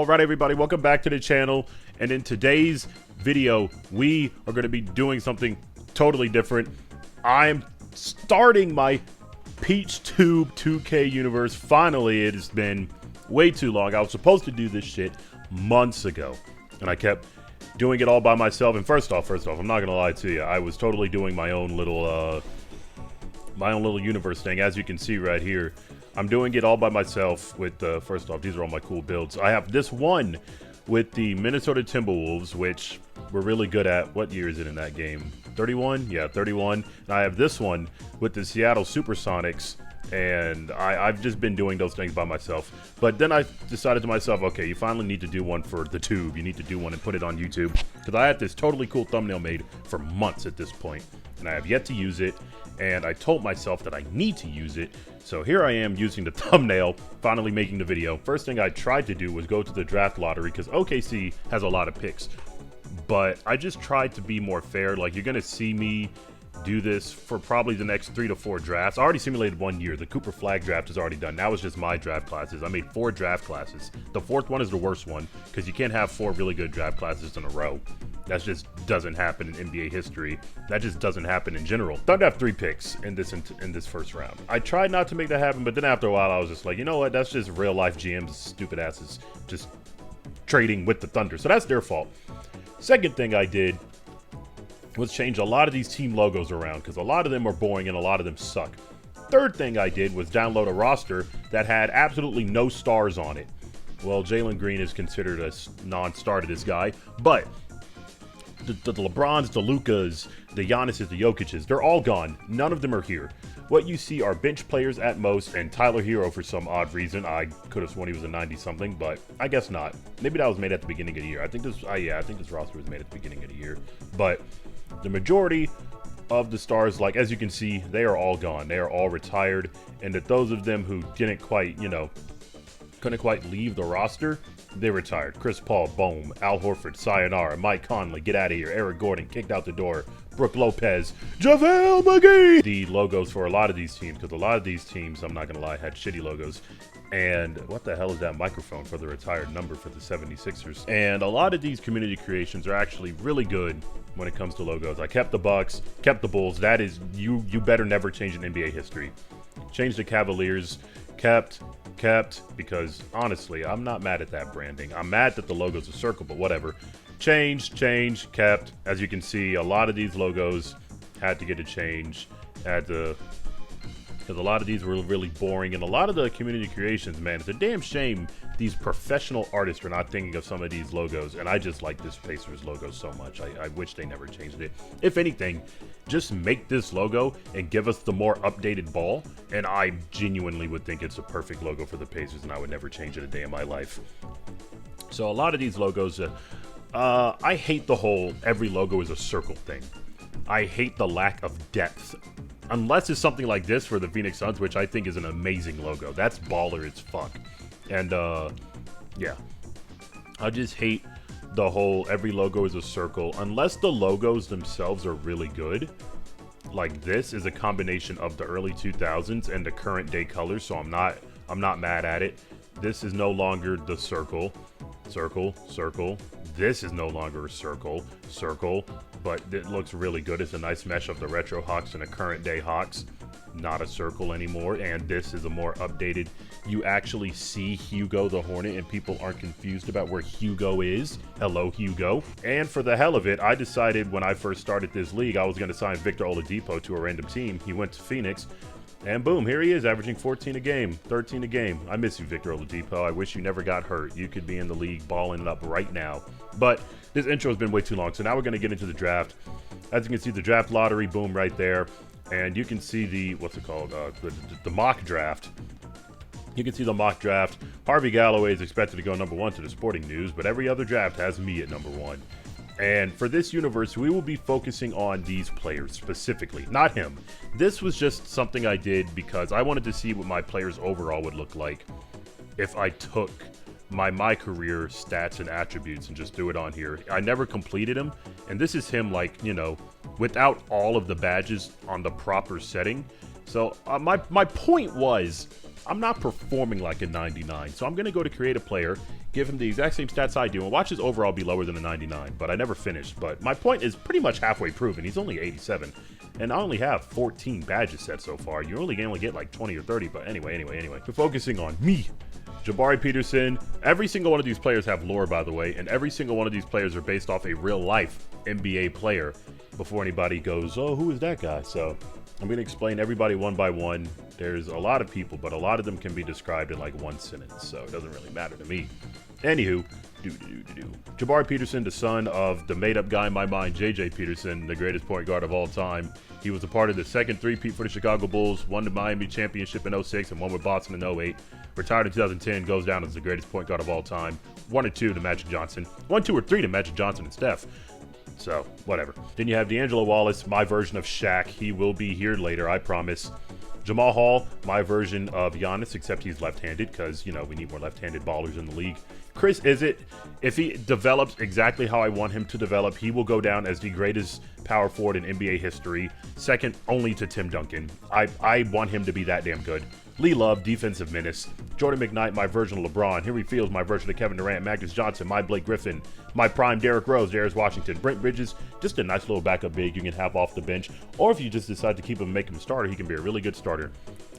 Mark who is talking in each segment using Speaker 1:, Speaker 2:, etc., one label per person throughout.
Speaker 1: Alright everybody, welcome back to the channel, and in today's video we are going to be doing something totally different. I'm starting my PeachTube 2K universe. Finally, it has been way too long. I was supposed to do this shit months ago, and I kept doing it all by myself. And first off, I'm not gonna lie to you, I was totally doing my own little universe thing. As you can see right here, I'm doing it all by myself with, first off, these are all my cool builds. I have this one with the Minnesota Timberwolves, which we're really good at. What year is it in that game? 31? Yeah, 31. And I have this one with the Seattle Supersonics, and I've just been doing those things by myself. But then I decided to myself, okay, you finally need to do one for the tube. You need to do one and put it on YouTube. Because I had this totally cool thumbnail made for months at this point, and I have yet to use it. And I told myself that I need to use it, so here I am using the thumbnail, finally making the video. First thing I tried to do was go to the draft lottery, because OKC has a lot of picks, but I just tried to be more fair. Like, you're gonna see me do this for probably the next 3 to 4 drafts. I already simulated 1 year. The Cooper Flag draft is already done. Now it's just my draft classes. I made 4 draft classes. The 4th one is the worst one, because you can't have 4 really good draft classes in a row. That just doesn't happen in NBA history. That just doesn't happen in general. Thunder have 3 picks in this first round. I tried not to make that happen, but then after a while I was just like, you know what? That's just real life GMs, stupid asses, just trading with the Thunder. So that's their fault. Second thing I did was change a lot of these team logos around, because a lot of them are boring and a lot of them suck. Third thing I did was download a roster that had absolutely no stars on it. Well, Jalen Green is considered a non-star to this guy, but the LeBrons, the Lukas, the Giannis's, the Jokic's, they're all gone. None of them are here. What you see are bench players at most, and Tyler Hero for some odd reason. I could have sworn he was a 90-something, but I guess not. Maybe that was made at the beginning of the year. I think this roster was made at the beginning of the year. But the majority of the stars, like as you can see, they are all gone. They are all retired, and that those of them who didn't quite, couldn't quite leave the roster, they retired. Chris Paul, boom. Al Horford, sayonara. Mike Conley, get out of here. Eric Gordon, kicked out the door. Brooke Lopez, JaVale McGee. The logos for a lot of these teams, because a lot of these teams, I'm not going to lie, had shitty logos. And what the hell is that microphone for the retired number for the 76ers? And a lot of these community creations are actually really good when it comes to logos. I kept the Bucks, kept the Bulls. That is, you better never change in NBA history. Change the Cavaliers, kept, because honestly, I'm not mad at that branding. I'm mad that the logo's a circle, but whatever. Change, kept. As you can see, a lot of these logos had to get a change. Because a lot of these were really boring, and a lot of the community creations, man, it's a damn shame these professional artists are not thinking of some of these logos, and I just like this Pacers logo so much. I wish they never changed it. If anything, just make this logo and give us the more updated ball, and I genuinely would think it's a perfect logo for the Pacers, and I would never change it a day in my life. So a lot of these logos, I hate the whole every logo is a circle thing. I hate the lack of depth. Unless it's something like this for the Phoenix Suns, which I think is an amazing logo. That's baller as fuck. And, yeah. I just hate the whole every logo is a circle. Unless the logos themselves are really good. Like, this is a combination of the early 2000s and the current day colors, so I'm not mad at it. This is no longer the circle. Circle. This is no longer a circle, but it looks really good. It's a nice mesh of the retro Hawks and the current day Hawks. Not a circle anymore, and this is a more updated. You actually see Hugo the Hornet, and people aren't confused about where Hugo is. Hello, Hugo. And for the hell of it, I decided when I first started this league, I was going to sign Victor Oladipo to a random team. He went to Phoenix. And boom, here he is, averaging 14 a game, 13 a game. I miss you, Victor Oladipo. I wish you never got hurt. You could be in the league balling it up right now. But this intro has been way too long, so now we're going to get into the draft. As you can see, the draft lottery, boom, right there. And you can see the, the mock draft. You can see the mock draft. Harvey Galloway is expected to go number 1 to the Sporting News, but every other draft has me at number 1. And for this universe, we will be focusing on these players specifically, not him. This was just something I did because I wanted to see what my players overall would look like if I took my career stats and attributes and just threw it on here. I never completed him, and this is him, like, without all of the badges on the proper setting. So my point was, I'm not performing like a 99. So I'm going to go to create a player, give him the exact same stats I do, and watch his overall be lower than a 99. But I never finished. But my point is pretty much halfway proven. He's only 87. And I only have 14 badges set so far. You only get like 20 or 30. But anyway. We're focusing on me. Jabari Peterson. Every single one of these players have lore, by the way. And every single one of these players are based off a real-life NBA player. Before anybody goes, oh, who is that guy? So I'm going to explain everybody one by one. There's a lot of people, but a lot of them can be described in like one sentence. So it doesn't really matter to me. Anywho, Jabari Peterson, the son of the made-up guy in my mind, J.J. Peterson, the greatest point guard of all time. He was a part of the second three-peat for the Chicago Bulls, won the Miami championship in 06 and won with Boston in 08. Retired in 2010, goes down as the greatest point guard of all time. 1 or 2 to Magic Johnson. 1, 2, or 3 to Magic Johnson and Steph. So, whatever. Then you have D'Angelo Wallace, my version of Shaq. He will be here later, I promise. Jamal Hall, my version of Giannis, except he's left-handed because, you know, we need more left-handed ballers in the league. Chris Izett, if he develops exactly how I want him to develop, he will go down as the greatest power forward in NBA history, second only to Tim Duncan. I want him to be that damn good. Lee Love, defensive menace. Jordan McKnight, my version of LeBron. Henry Fields, my version of Kevin Durant. Magnus Johnson, my Blake Griffin. My prime Derrick Rose, Darius Washington. Brent Bridges, just a nice little backup big you can have off the bench. Or if you just decide to keep him and make him a starter, he can be a really good starter.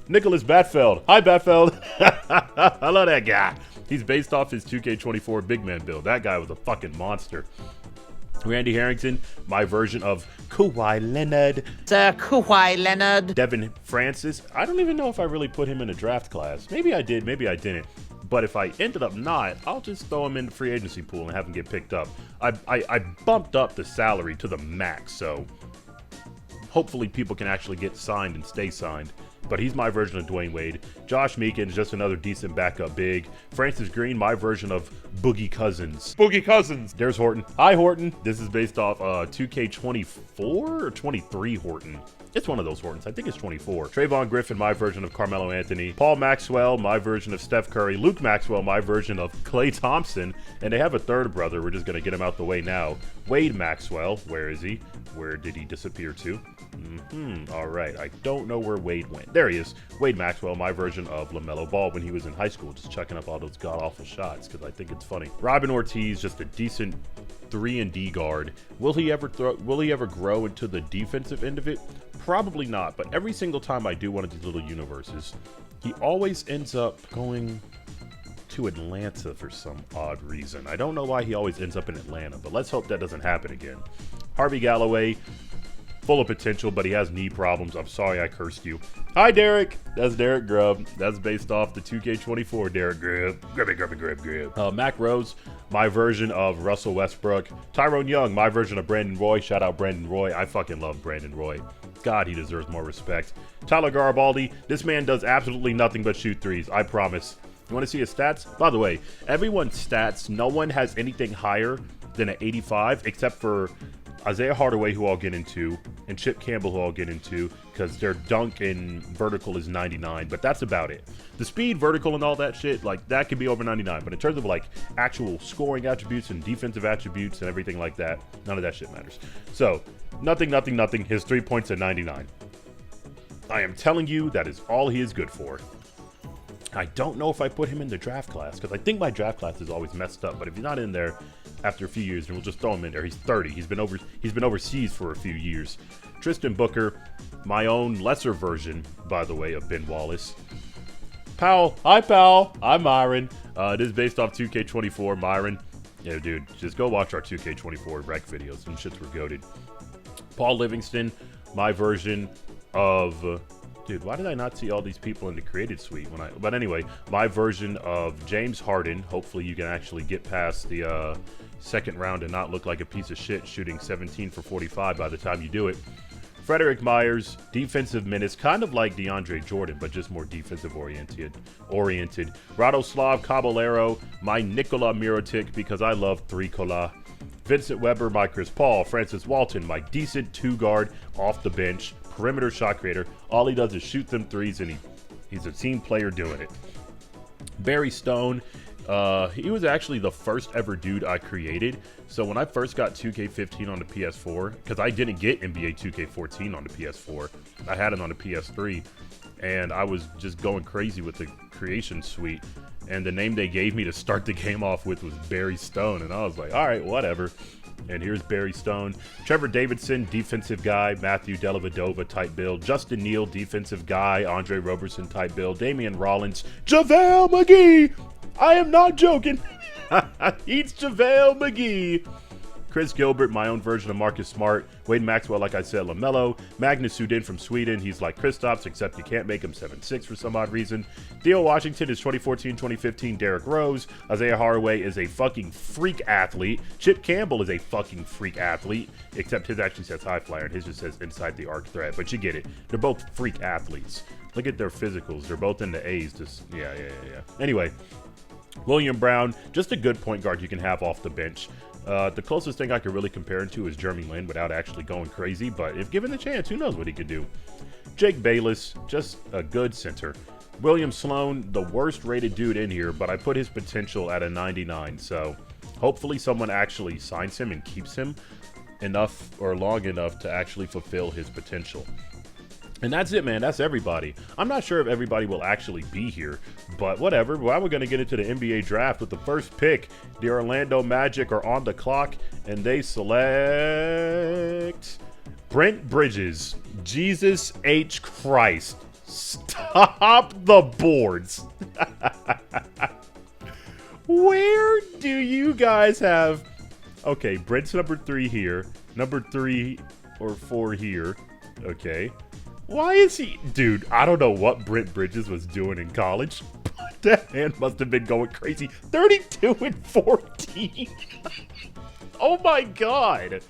Speaker 1: Nicholas Batfeld. Hi, Batfeld. I love that guy. He's based off his 2K24 big man build. That guy was a fucking monster. Randy Harrington, my version of Kawhi Leonard.
Speaker 2: Sir Kawhi Leonard.
Speaker 1: Devin Francis. I don't even know if I really put him in a draft class. Maybe I did, maybe I didn't. But if I ended up not, I'll just throw him in the free agency pool and have him get picked up. I bumped up the salary to the max, so hopefully people can actually get signed and stay signed. But he's my version of Dwayne Wade. Josh Meekins, just another decent backup big. Francis Green, my version of Boogie Cousins. Boogie Cousins. There's Horton. Hi, Horton. This is based off 2K24 or 23 Horton. It's one of those Hortons. I think it's 24. Trayvon Griffin, my version of Carmelo Anthony. Paul Maxwell, my version of Steph Curry. Luke Maxwell, my version of Klay Thompson. And they have a third brother. We're just going to get him out the way now. Wade Maxwell. Where is he? Where did he disappear to? All right. I don't know where Wade went. There he is. Wade Maxwell, my version of LaMelo Ball when he was in high school, just chucking up all those god-awful shots because I think it's funny. Robin Ortiz, just a decent 3-and-D guard. Will he ever grow into the defensive end of it? Probably not, but every single time I do one of these little universes, he always ends up going to Atlanta for some odd reason. I don't know why he always ends up in Atlanta, but let's hope that doesn't happen again. Harvey Galloway, full of potential, but he has knee problems. I'm sorry I cursed you. Hi, Derek. That's Derek Grubb. That's based off the 2K24 Derek Grubb. Mac Rose, my version of Russell Westbrook. Tyrone Young, my version of Brandon Roy. Shout out Brandon Roy. I fucking love Brandon Roy. God, he deserves more respect. Tyler Garibaldi, this man does absolutely nothing but shoot threes. I promise. You want to see his stats? By the way, everyone's stats, no one has anything higher than an 85 except for Isaiah Hardaway, who I'll get into, and Chip Campbell, who I'll get into, because their dunk and vertical is 99, but that's about it. The speed, vertical, and all that shit, like, that could be over 99, but in terms of, like, actual scoring attributes and defensive attributes and everything like that, none of that shit matters. So, nothing. His 3 points at 99. I am telling you, that is all he is good for. I don't know if I put him in the draft class, because I think my draft class is always messed up, but if he's not in there after a few years, then we'll just throw him in there. He's 30. He's been overseas for a few years. Tristan Booker, my own lesser version, by the way, of Ben Wallace. Powell. Hi, Powell. I'm Myron. It is based off 2K24. Myron. Yeah, dude, just go watch our 2K24 rec videos. Some shits were goated. Paul Livingston, my version of... Dude, why did I not see all these people in the created suite when but anyway, my version of James Harden. Hopefully you can actually get past the second round and not look like a piece of shit shooting 17 for 45 by the time you do it. Frederick Myers, defensive menace, kind of like DeAndre Jordan, but just more defensive oriented. Radoslav Caballero, my Nikola Mirotic, because I love Three-Cola. Vincent Weber, my Chris Paul. Francis Walton, my decent two-guard off the bench. Perimeter shot creator. All he does is shoot them threes, and he's a team player doing it. Barry Stone, He was actually the first ever dude I created. So when I first got 2K15 on the PS4, because I didn't get NBA 2K14 on the PS4, I had it on the PS3, and I was just going crazy with the creation suite. And the name they gave me to start the game off with was Barry Stone, and I was like, all right, whatever. And here's Barry Stone. Trevor Davidson, defensive guy. Matthew Dellavedova type build. Justin Neal, defensive guy. Andre Roberson type build. Damian Rollins. JaVale McGee! I am not joking. He's JaVale McGee. Chris Gilbert, my own version of Marcus Smart. Wade Maxwell, like I said, LaMelo. Magnus Sudin from Sweden. He's like Kristaps, except you can't make him 7'6" for some odd reason. Theo Washington is 2014-2015 Derrick Rose. Isaiah Haraway is a fucking freak athlete. Chip Campbell is a fucking freak athlete, except his actually says high flyer and his just says inside the arc threat. But you get it. They're both freak athletes. Look at their physicals. They're both in the A's. Just yeah. Anyway, William Brown, just a good point guard you can have off the bench. The closest thing I could really compare him to is Jeremy Lin without actually going crazy, but if given the chance, who knows what he could do. Jake Bayless, just a good center. William Sloan, the worst rated dude in here, but I put his potential at a 99, so hopefully someone actually signs him and keeps him enough or long enough to actually fulfill his potential. And that's it, man. That's everybody. I'm not sure if everybody will actually be here, but whatever. Well, we're going to get into the NBA draft with the first pick. The Orlando Magic are on the clock, and they select Brent Bridges. Jesus H. Christ. Stop the boards. Where do you guys have... Okay, Brent's number 3 here. Number 3 or 4 here. Okay. Why is he... Dude, I don't know what Brent Bridges was doing in college, but that man must have been going crazy. 32 and 14. Oh my god.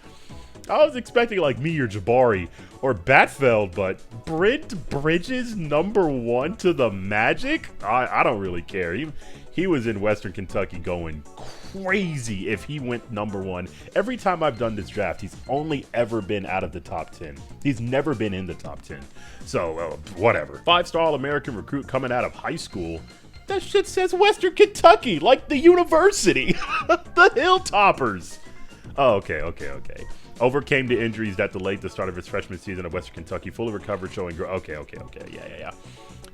Speaker 1: I was expecting like me or Jabari or Batfeld, but Brent Bridges number 1 to the Magic? I don't really care. He was in Western Kentucky going crazy if he went number 1. Every time I've done this draft, he's only ever been out of the top 10. He's never been in the top 10. So, whatever. 5-star All-American recruit coming out of high school. That shit says Western Kentucky, like the university. The Hilltoppers. Oh, okay. Overcame the injuries that delayed the start of his freshman season at Western Kentucky. Fully recovered, showing growth. Okay. Yeah.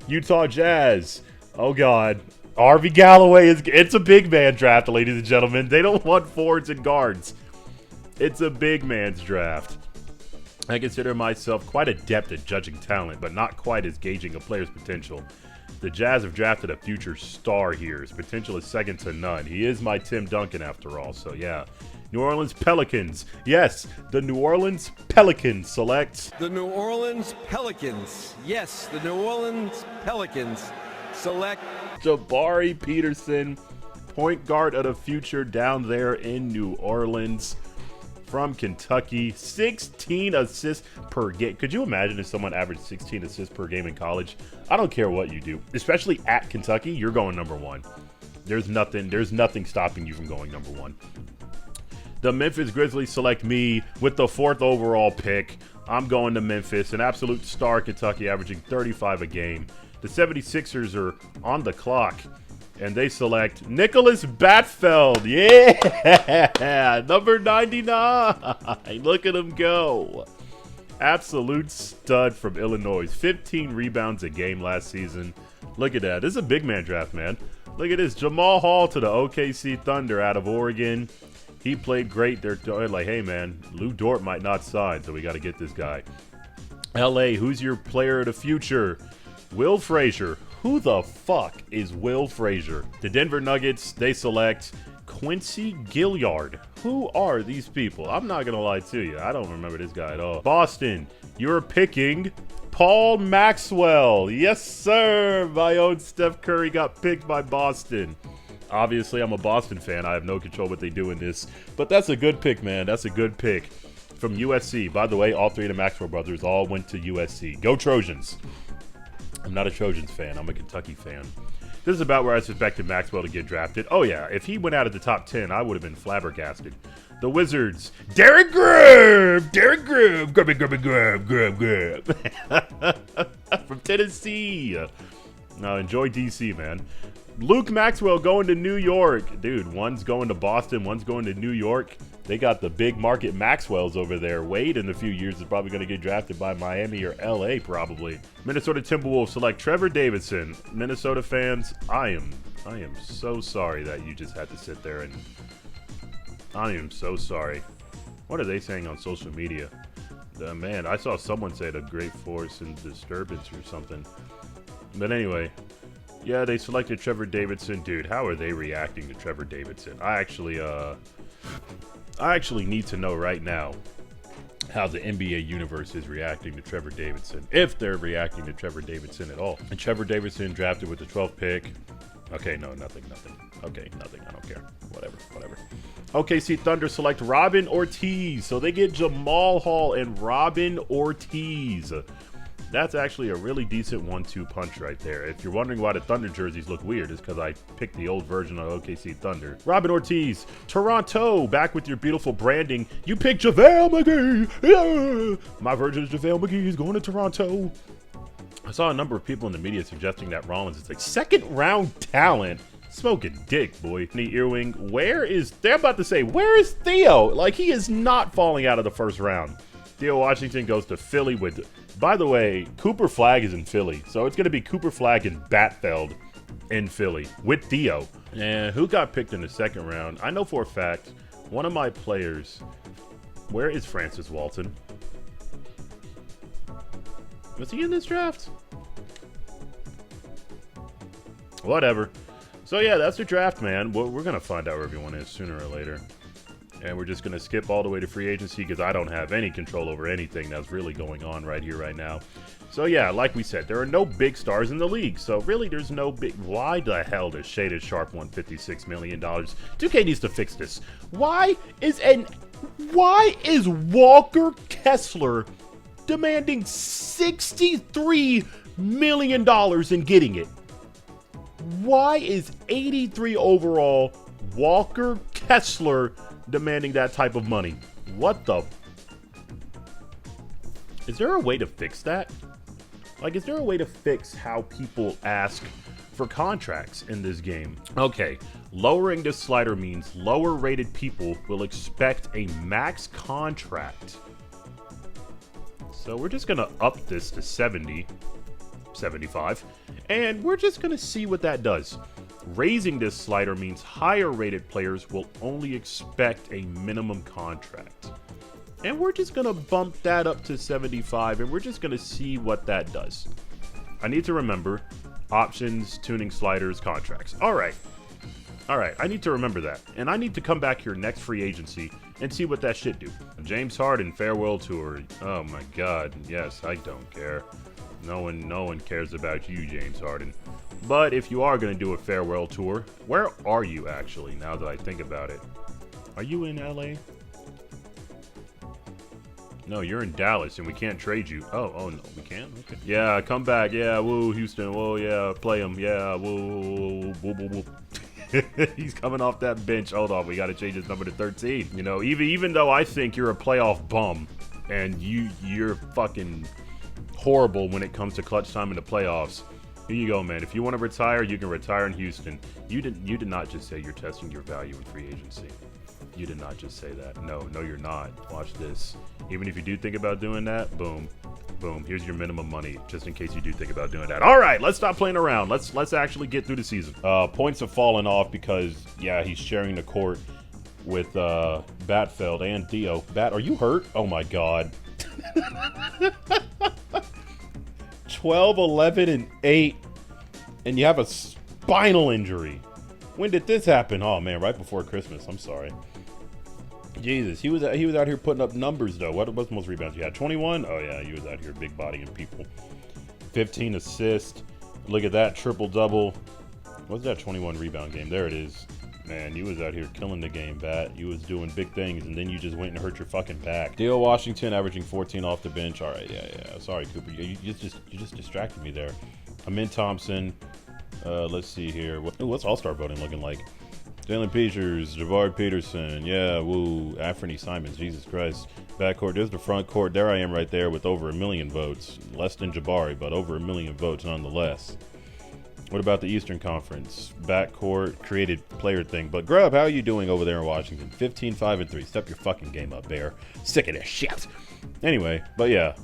Speaker 1: Utah Jazz. Oh, God. Harvey Galloway it's a big man draft, ladies and gentlemen. They don't want forwards and guards. It's a big man's draft. I consider myself quite adept at judging talent, but not quite as gauging a player's potential. The Jazz have drafted a future star here. His potential is second to none. He is my Tim Duncan after all, so yeah. New Orleans Pelicans. Yes, the New Orleans Pelicans select...
Speaker 3: The New Orleans Pelicans. Yes, the New Orleans Pelicans select...
Speaker 1: Jabari Peterson, point guard of the future down there in New Orleans from Kentucky. 16 assists per game. Could you imagine if someone averaged 16 assists per game in college? I don't care what you do, especially at Kentucky. You're going number 1. There's nothing stopping you from going number 1. The Memphis Grizzlies select me with the 4th overall pick. I'm going to Memphis, an absolute star Kentucky, averaging 35 a game. The 76ers are on the clock, and they select Nicholas Batfeld. Yeah! Number 99. Look at him go. Absolute stud from Illinois. 15 rebounds a game last season. Look at that. This is a big man draft, man. Look at this. Jamal Hall to the OKC Thunder out of Oregon. He played great. They're like, hey, man, Lou Dort might not sign, so we got to get this guy. LA, who's your player of the future? Will Frazier. Who the fuck is Will Frazier? The Denver Nuggets, they select Quincy Gilliard. Who are these people? I'm not going to lie to you. I don't remember this guy at all. Boston, you're picking Paul Maxwell. Yes, sir. My own Steph Curry got picked by Boston. Obviously, I'm a Boston fan. I have no control what they do in this. But that's a good pick, man. That's a good pick. From USC. By the way, all 3 of the Maxwell brothers all went to USC. Go Trojans. I'm not a Trojans fan. I'm a Kentucky fan. This is about where I suspected Maxwell to get drafted. Oh, yeah. If he went out of the top 10, I would have been flabbergasted. The Wizards. Derek Grub. From Tennessee. Now, enjoy DC, man. Luke Maxwell going to New York. Dude, one's going to Boston, one's going to New York. They got the big market Maxwells over there. Wade in a few years is probably going to get drafted by Miami or LA probably. Minnesota Timberwolves select Trevor Davidson. Minnesota fans, I am so sorry that you just had to sit there and I am so sorry. What are they saying on social media? Man, I saw someone say the great force and disturbance or something. But anyway, yeah, they selected Trevor Davidson. Dude, how are they reacting to Trevor Davidson? I actually need to know right now how the NBA universe is reacting to Trevor Davidson, if they're reacting to Trevor Davidson at all. And Trevor Davidson drafted with the 12th pick. Okay, no, nothing. Okay, nothing. I don't care. Whatever. OKC Thunder select Robin Ortiz. So they get Jamal Hall and Robin Ortiz. That's actually a really decent 1-2 punch right there. If you're wondering why the Thunder jerseys look weird, it's because I picked the old version of OKC Thunder. Robin Ortiz, Toronto, back with your beautiful branding. You picked JaVale McGee. Yeah. My version of JaVale McGee is going to Toronto. I saw a number of people in the media suggesting that Rollins is like second-round talent. Smoking dick, boy. Knee earwing. They're about to say, where is Theo? Like, he is not falling out of the first round. Theo Washington goes to Philly with, by the way, Cooper Flagg is in Philly. So it's going to be Cooper Flagg and Batfeld in Philly with Theo. And who got picked in the second round? I know for a fact, one of my players, where is Francis Walton? Was he in this draft? Whatever. So yeah, that's the draft, man. We're going to find out where everyone is sooner or later. And we're just going to skip all the way to free agency because I don't have any control over anything that's really going on right here, right now. So yeah, like we said, there are no big stars in the league. So really, there's no big... Why the hell does Shaded Sharp want $56 million? 2K needs to fix this. Why is Walker Kessler demanding $63 million and getting it? Why is 83 overall Walker Kessler demanding that type of money? What the... Is there a way to fix that? Like, is there a way to fix how people ask for contracts in this game? Okay, lowering this slider means lower rated people will expect a max contract. So we're just gonna up this to 70, 75, and we're just gonna see what that does. Raising this slider means higher rated players will only expect a minimum contract. And we're just gonna bump that up to 75, and we're just gonna see what that does. I need to remember options, tuning sliders, contracts. All right, I need to remember that. And I need to come back here next free agency and see what that shit do. James Harden farewell tour. Oh my God, yes, I don't care. No one cares about you, James Harden. But if you are going to do a farewell tour, where are you actually, now that I think about it? Are you in LA? No, you're in Dallas, and we can't trade you. Oh no, we can? Okay. Yeah, come back. Yeah, woo, Houston. Whoa, yeah, play him. Yeah, woo, woo, woo, woo. He's coming off that bench. Hold on, we got to change his number to 13. You know, even though I think you're a playoff bum, and you're fucking horrible when it comes to clutch time in the playoffs. Here you go, man. If you want to retire, you can retire in Houston. You did not just say you're testing your value in free agency. You did not just say that. No, you're not. Watch this. Even if you do think about doing that, boom. Here's your minimum money, just in case you do think about doing that. All right, let's stop playing around. Let's actually get through the season. Points have fallen off because, yeah, he's sharing the court with Batfeld and Theo. Bat, are you hurt? Oh my God. 12, 11, and 8, and you have a spinal injury. When did this happen? Oh man, right before Christmas. I'm sorry. Jesus, he was out here putting up numbers though. What's the most rebounds you had? 21. Oh yeah, he was out here big bodying people. 15 assists. Look at that triple double. What's that 21 rebound game? There it is. Man, you was out here killing the game, Bat. You was doing big things, and then you just went and hurt your fucking back. Theo Washington averaging 14 off the bench. All right, yeah. Sorry, Cooper. You just distracted me there. Amin Thompson. Let's see here. What's All-Star voting looking like? Jalen Peters, Javard Peterson. Yeah, woo. Anthony Simons. Jesus Christ. Backcourt. There's the front court. There I am right there with over 1 million votes. Less than Jabari, but over 1 million votes nonetheless. What about the Eastern Conference? Backcourt, created player thing. But Grub, how are you doing over there in Washington? 15-5-3. Step your fucking game up, Bear. Sick of this shit. Anyway, but yeah,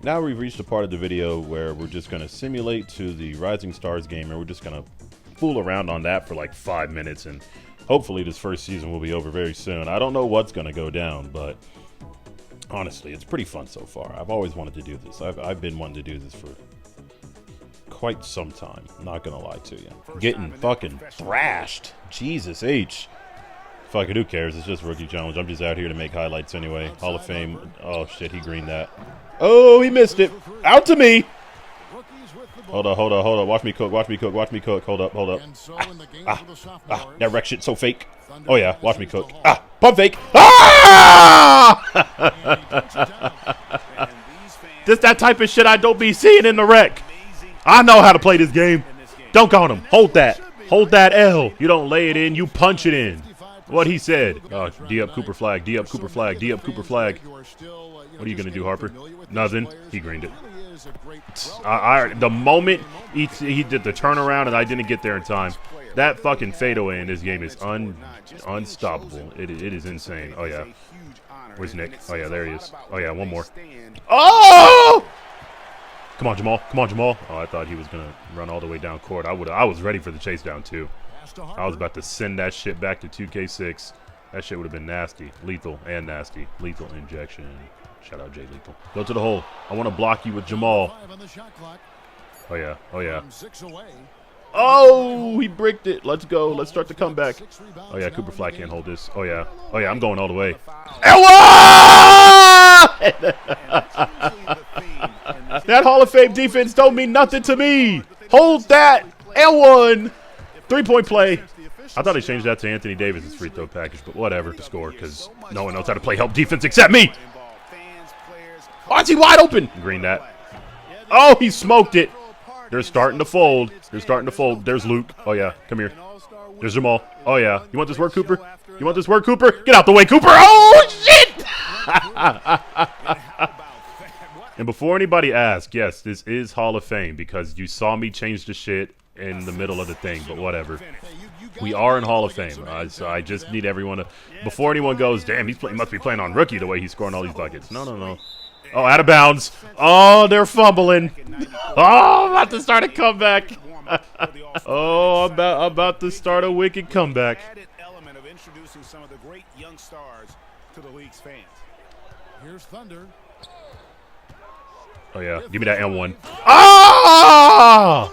Speaker 1: now we've reached a part of the video where we're just going to simulate to the Rising Stars game, and we're just going to fool around on that for like 5 minutes, and hopefully this first season will be over very soon. I don't know what's going to go down, but honestly, it's pretty fun so far. I've always wanted to do this. I've been wanting to do this for quite some time. I'm not gonna lie to you. Getting fucking thrashed. Jesus H. Fuck it, who cares? It's just a rookie challenge. I'm just out here to make highlights anyway. Hall of Fame. Oh shit, he greened that. Oh, he missed it. Out to me. Hold on, hold on, hold on. Watch me cook, watch me cook, watch me cook. Hold up, hold up. That wreck shit so fake. Oh yeah, watch me cook. Pump fake. This that type of shit I don't be seeing in the rec. I know how to play this game. Dunk on him. Hold that. Hold that L. You don't lay it in, you punch it in. What he said. Oh, D up Cooper flag, D up Cooper flag, D up Cooper flag. What are you going to do, Harper? Nothing. He greened it. The moment he did the turnaround and I didn't get there in time, that fucking fadeaway in this game is unstoppable. It is insane. Oh, yeah. Where's Nick? Oh, yeah, there he is. Oh, yeah, one more. Oh! Come on, Jamal. Come on, Jamal. Oh, I thought he was going to run all the way down court. I was ready for the chase down, too. I was about to send that shit back to 2K6. That shit would have been nasty. Lethal and nasty. Lethal injection. Shout out Jay Lethal. Go to the hole. I want to block you with Jamal. Oh, yeah. Oh, yeah. Oh, he bricked it. Let's go. Let's start the comeback. Oh, yeah. Cooper Flag can't hold this. Oh, yeah. Oh, yeah. I'm going all the way. That Hall of Fame defense don't mean nothing to me. Hold that. L1. 3-point play. I thought he changed that to Anthony Davis' free throw package, but whatever to score because no one knows how to play help defense except me. Oh, is he wide open? Green that. Oh, he smoked it. They're starting to fold. They're starting to fold. There's Luke. Oh, yeah. Come here. There's Jamal. Oh, yeah. You want this work, Cooper? You want this work, Cooper? Get out the way, Cooper. Oh, shit. And before anybody asks, yes, this is Hall of Fame because you saw me change the shit in the middle of the thing, but whatever. We are in Hall of Fame, so I just need everyone to, before anyone goes, damn, he must be playing on rookie the way he's scoring all these buckets. No, no, no. Oh, out of bounds. Oh, they're fumbling. Oh, I'm about to start a comeback. Oh, I'm about to start a wicked comeback.
Speaker 4: Here's Thunder.
Speaker 1: Oh, yeah. Give me that M1. Ah!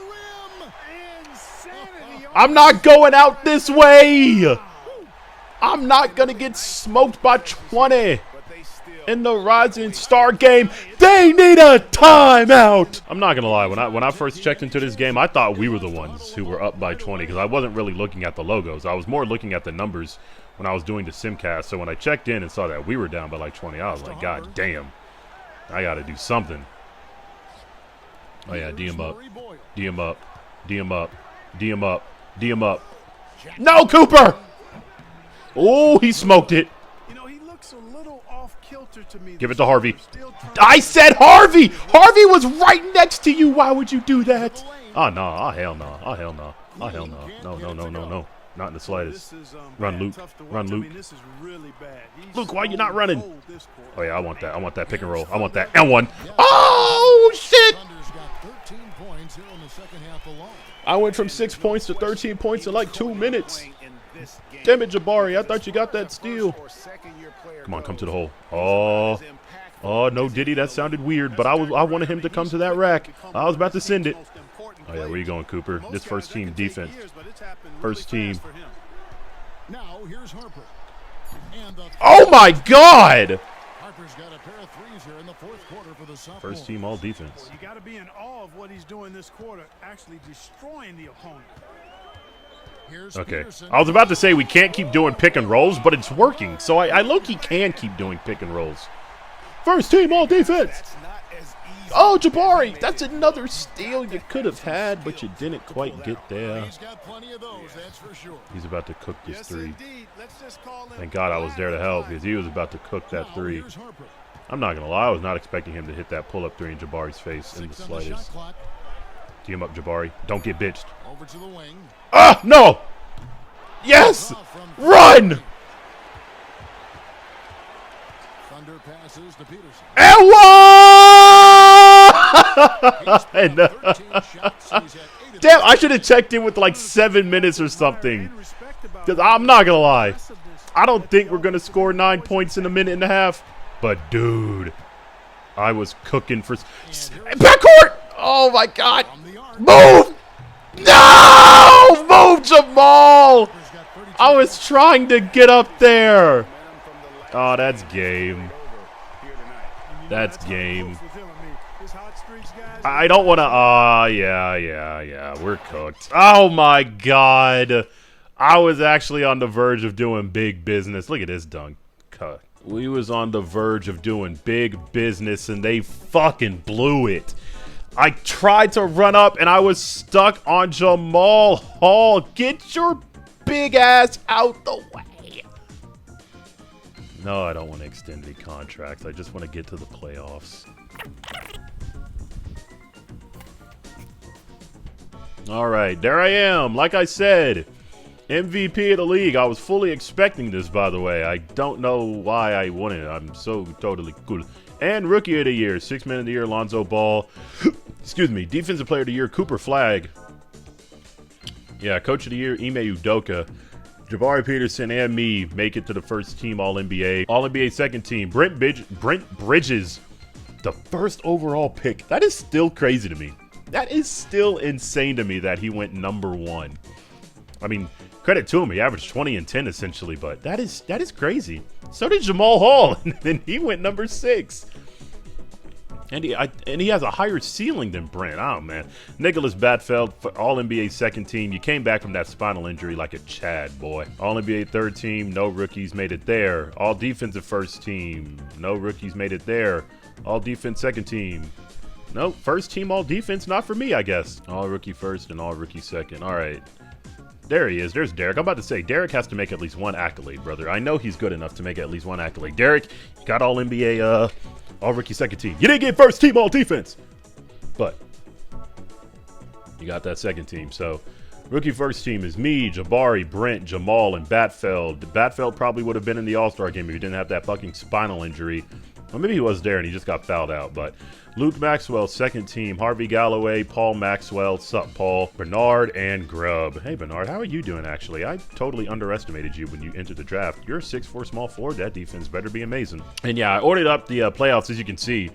Speaker 1: I'm not going out this way. I'm not going to get smoked by 20 in the Rising Star game. They need a timeout. I'm not going to lie. When I first checked into this game, I thought we were the ones who were up by 20 because I wasn't really looking at the logos. I was more looking at the numbers when I was doing the simcast. So when I checked in and saw that we were down by like 20, I was like, God damn. I got to do something. Oh, yeah. D him up. D him up. D him up. D him up. D him up. No, Cooper! Oh, he smoked it.
Speaker 4: You know, he looks a little off kilter to me.
Speaker 1: Give it to Harvey. I said Harvey! Harvey was right next to you. Why would you do that? Oh, no. Oh, hell no. Oh, hell no. Oh, hell no. No, no, no, no, no. Not in the slightest. Run, Luke. Run, Luke. Luke, why are you not running? Oh, yeah, I want that. I want that pick and roll. I want that. L1. Oh, shit! I went from 6 points to 13 points in like 2 minutes. Damn it, Jabari. I thought you got that steal. Come on, come to the hole. Oh. Oh, no, Diddy. That sounded weird, but I wanted him to come to that rack. I was about to send it. Oh, yeah, where you going, Cooper? This first team defense. First team.
Speaker 4: Now here's Harper.
Speaker 1: Oh, my God!
Speaker 4: Harper's got a pair of threes here in the fourth quarter for the sophomore.
Speaker 1: First team all defense.
Speaker 5: You got to be in awe of what he's doing this quarter, actually destroying the opponent.
Speaker 1: Okay. I was about to say we can't keep doing pick and rolls, but it's working. So I low-key can keep doing pick and rolls. First team all defense. Oh, Jabari, that's another steal you could have had, but you didn't quite get there. He's about to cook this three. Thank God I was there to help because he was about to cook that three. I'm not going to lie, I was not expecting him to hit that pull-up three in Jabari's face in the slightest. Tee him up, Jabari. Don't get bitched.
Speaker 4: Over to the wing.
Speaker 1: Ah, no! Yes! Run!
Speaker 4: Thunder passes to Peterson.
Speaker 1: And
Speaker 4: He's
Speaker 1: one!
Speaker 4: 13 shots, and he's had 8 of
Speaker 1: Damn, I should have checked in with like 7 minutes or something. Because I'm not going to lie. I don't think we're going to score 9 points in a minute and a half. But, dude, I was cooking for... Backcourt! Oh, my God.
Speaker 4: from the arc.
Speaker 1: Move! No! Move, Jamal! I was trying to get up there. Oh, that's game. That's game. I don't want to... yeah. We're cooked. Oh, my God. I was actually on the verge of doing big business. Look at this dunk. Cut. We was on the verge of doing big business, and they fucking blew it. I tried to run up, and I was stuck on Jamal Hall. Get your big ass out the way. No, I don't want to extend any contracts. I just want to get to the playoffs. All right, there I am. Like I said, MVP of the league. I was fully expecting this, by the way. I don't know why I won it. I'm so totally cool. And Rookie of the Year, 6th Man of the Year, Lonzo Ball. Excuse me, Defensive Player of the Year, Cooper Flagg. Yeah, Coach of the Year, Ime Udoka. Jabari Peterson and me make it to the first team All-NBA. All-NBA second team, Brent Bridges, the first overall pick. That is still crazy to me. That is still insane to me that he went #1. I mean, credit to him. He averaged 20 and 10 essentially, but that is crazy. So did Jamal Hall, and he went #6. And he has a higher ceiling than Brent. Oh, man. Nicholas Batfeld, All-NBA second team. You came back from that spinal injury like a Chad, boy. All-NBA third team. No rookies made it there. All-defensive first team. No rookies made it there. All-defense second team. Nope. First team all-defense. Not for me, I guess. All-rookie first and all-rookie second. All right. There he is. There's Derek. I'm about to say, Derek has to make at least one accolade, brother. I know he's good enough to make at least one accolade. Derek, you got All-NBA, All-Rookie second team. You didn't get first team All-Defense, but you got that second team. So, rookie first team is me, Jabari, Brent, Jamal, and Batfeld. Batfeld probably would have been in the All-Star game if he didn't have that fucking spinal injury. Well, maybe he was there and he just got fouled out, but Luke Maxwell, second team. Harvey Galloway, Paul Maxwell, sup, Paul, Bernard, and Grubb. Hey, Bernard, how are you doing, actually? I totally underestimated you when you entered the draft. You're a 6'4" small forward. That defense better be amazing. And yeah, I ordered up the playoffs, as you can see,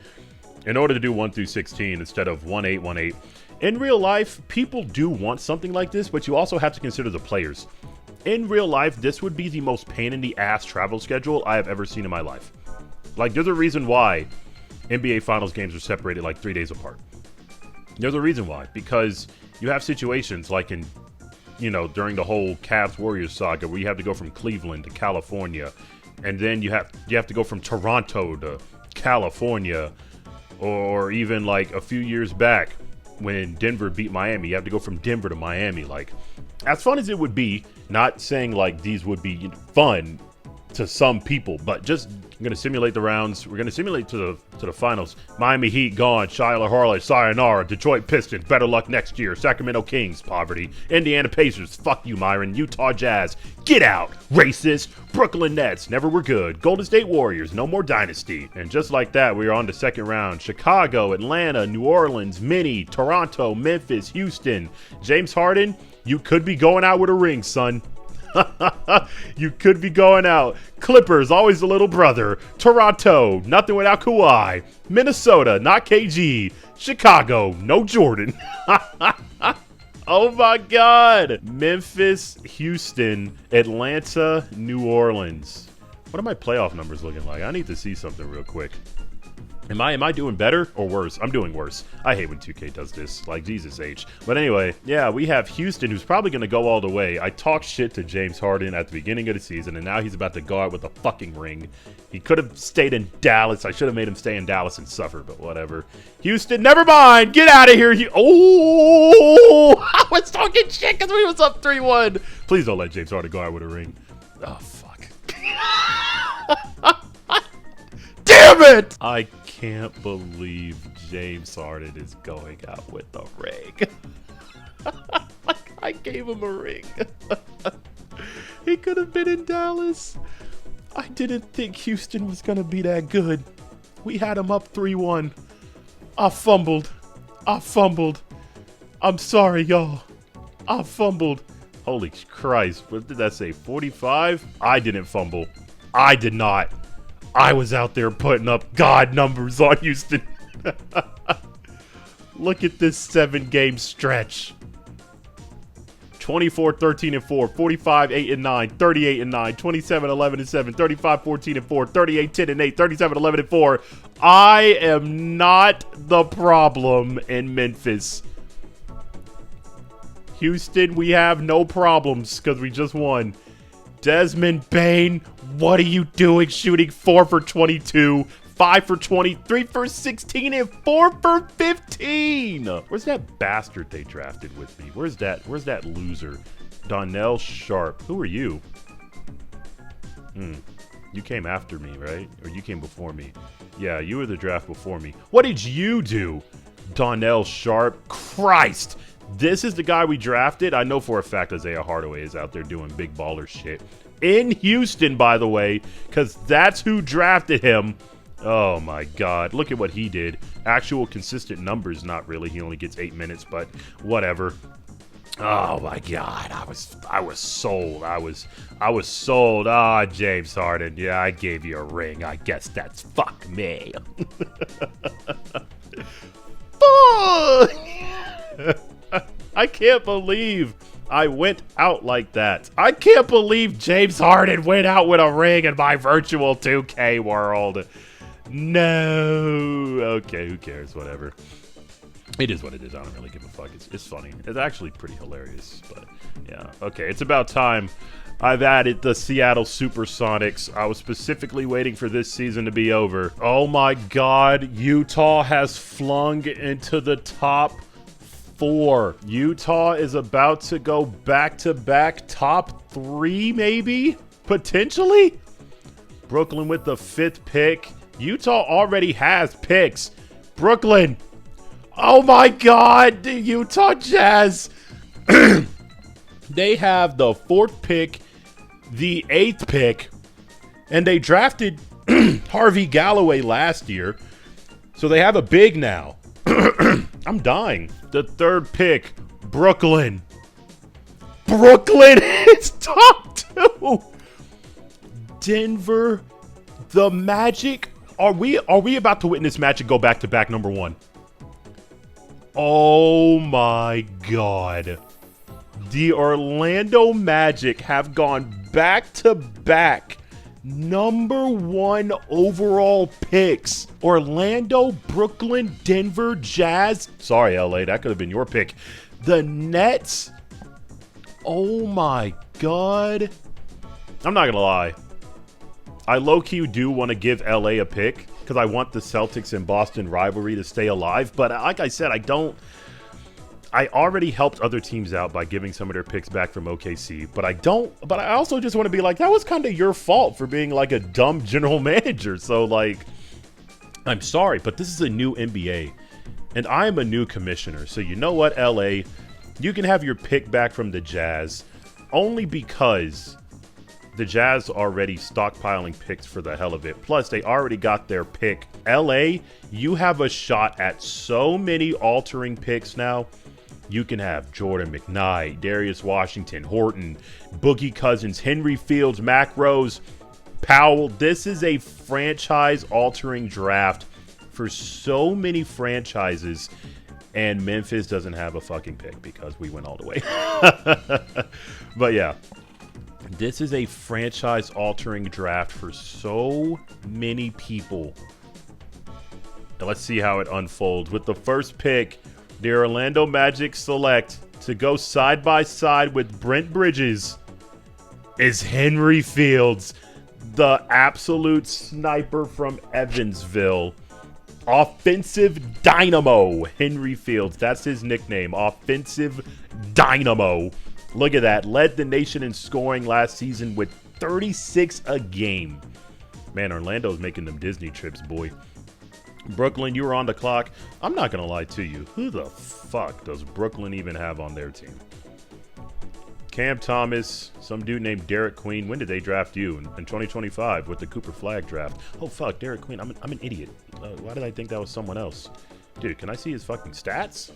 Speaker 1: in order to do 1 through 16 instead of 1-8, 1-8. In real life, people do want something like this, but you also have to consider the players. In real life, this would be the most pain-in-the-ass travel schedule I have ever seen in my life. Like, there's a reason why NBA Finals games are separated like 3 days apart. There's a reason why. Because you have situations like in, during the whole Cavs-Warriors saga where you have to go from Cleveland to California. And then you have to go from Toronto to California. Or even like a few years back when Denver beat Miami. You have to go from Denver to Miami. Like, as fun as it would be, not saying like these would be fun to some people, but just I'm going to simulate the rounds. We're going to simulate to the finals. Miami Heat gone. Shiloh Harley, sayonara. Detroit Pistons, better luck next year. Sacramento Kings, poverty. Indiana Pacers, fuck you, Myron. Utah Jazz, get out. Racist. Brooklyn Nets, never were good. Golden State Warriors, no more dynasty. And just like that, we are on to second round. Chicago, Atlanta, New Orleans, Minnie, Toronto, Memphis, Houston. James Harden, you could be going out with a ring, son. You could be going out. Clippers, always the little brother. Toronto, nothing without Kawhi. Minnesota, not KG. Chicago, no Jordan. Oh my God. Memphis, Houston, Atlanta, New Orleans. What are my playoff numbers looking like? I need to see something real quick. Am I doing better or worse? I'm doing worse. I hate when 2K does this. Like, Jesus H. But anyway, yeah, we have Houston, who's probably going to go all the way. I talked shit to James Harden at the beginning of the season, and now he's about to go out with a fucking ring. He could have stayed in Dallas. I should have made him stay in Dallas and suffer, but whatever. Houston, never mind. Get out of here. Oh, I was talking shit because we was up 3-1. Please don't let James Harden go out with a ring. Oh, fuck. Damn it! I can't believe James Harden is going out with a ring. I gave him a ring. He could have been in Dallas. I didn't think Houston was going to be that good. We had him up 3-1. I fumbled. I'm sorry, y'all. I fumbled. Holy Christ. What did that say? 45? I didn't fumble. I did not. I was out there putting up God numbers on Houston. Look at this 7-game stretch. 24, 13, and 4, 45, 8, and 9, 38, and 9, 27, 11, and 7, 35, 14, and 4, 38, 10, and 8, 37, 11, and 4. I am not the problem in Memphis. Houston, we have no problems because we just won. Desmond Bane, what are you doing shooting 4 for 22, 5 for 20, 3 for 16, and 4 for 15? Where's that bastard they drafted with me? Where's that loser? Donnell Sharp. Who are you? You came after me, right? Or you came before me? Yeah, you were the draft before me. What did you do, Donnell Sharp? Christ! This is the guy we drafted. I know for a fact Isaiah Hardaway is out there doing big baller shit. In Houston, by the way, because that's who drafted him. Oh, my God. Look at what he did. Actual consistent numbers, not really. He only gets 8 minutes, but whatever. Oh, my God. I was sold. I was sold. Ah, James Harden. Yeah, I gave you a ring. I guess that's fuck me. Fuck! I can't believe I went out like that. I can't believe James Harden went out with a ring in my virtual 2K world. No. Okay, who cares? Whatever. It is what it is. I don't really give a fuck. It's funny. It's actually pretty hilarious. But yeah. Okay, it's about time. I've added the Seattle Supersonics. I was specifically waiting for this season to be over. Oh my God. Utah has flung into the top 4. Utah is about to go back-to-back top 3, maybe? Potentially? Brooklyn with the 5th pick. Utah already has picks. Brooklyn. Oh my God, the Utah Jazz. They have the 4th pick, the 8th pick, and they drafted Harvey Galloway last year. So they have a big now. I'm dying. The 3rd pick, Brooklyn. Brooklyn is top 2. Denver, the Magic. Are we about to witness Magic go back-to-back number 1? Oh my God. The Orlando Magic have gone back-to-back number 1 overall picks. Orlando, Brooklyn, Denver, Jazz. Sorry, LA, that could have been your pick. The Nets. Oh my God. I'm not gonna lie. I low-key do want to give LA a pick because I want the Celtics and Boston rivalry to stay alive. But like I said, I already helped other teams out by giving some of their picks back from OKC, but I also just want to be like, that was kind of your fault for being like a dumb general manager. So like, I'm sorry, but this is a new NBA and I am a new commissioner. So you know what, LA, you can have your pick back from the Jazz only because the Jazz already stockpiling picks for the hell of it. Plus, they already got their pick. LA, you have a shot at so many altering picks now. You can have Jordan McKnight, Darius Washington, Horton, Boogie Cousins, Henry Fields, Mac Rose, Powell. This is a franchise-altering draft for so many franchises, and Memphis doesn't have a fucking pick because we went all the way. But yeah. This is a franchise-altering draft for so many people. Now let's see how it unfolds. With the first pick, the Orlando Magic select to go side by side with Brent Bridges is Henry Fields, the absolute sniper from Evansville. Offensive Dynamo, Henry Fields. That's his nickname, Offensive Dynamo. Look at that. Led the nation in scoring last season with 36 a game. Man, Orlando's making them Disney trips, boy. Brooklyn, you were on the clock. I'm not going to lie to you. Who the fuck does Brooklyn even have on their team? Cam Thomas, some dude named Derek Queen. When did they draft you? In 2025 with the Cooper Flag draft. Oh, fuck, Derek Queen. I'm an idiot. Why did I think that was someone else? Dude, can I see his fucking stats?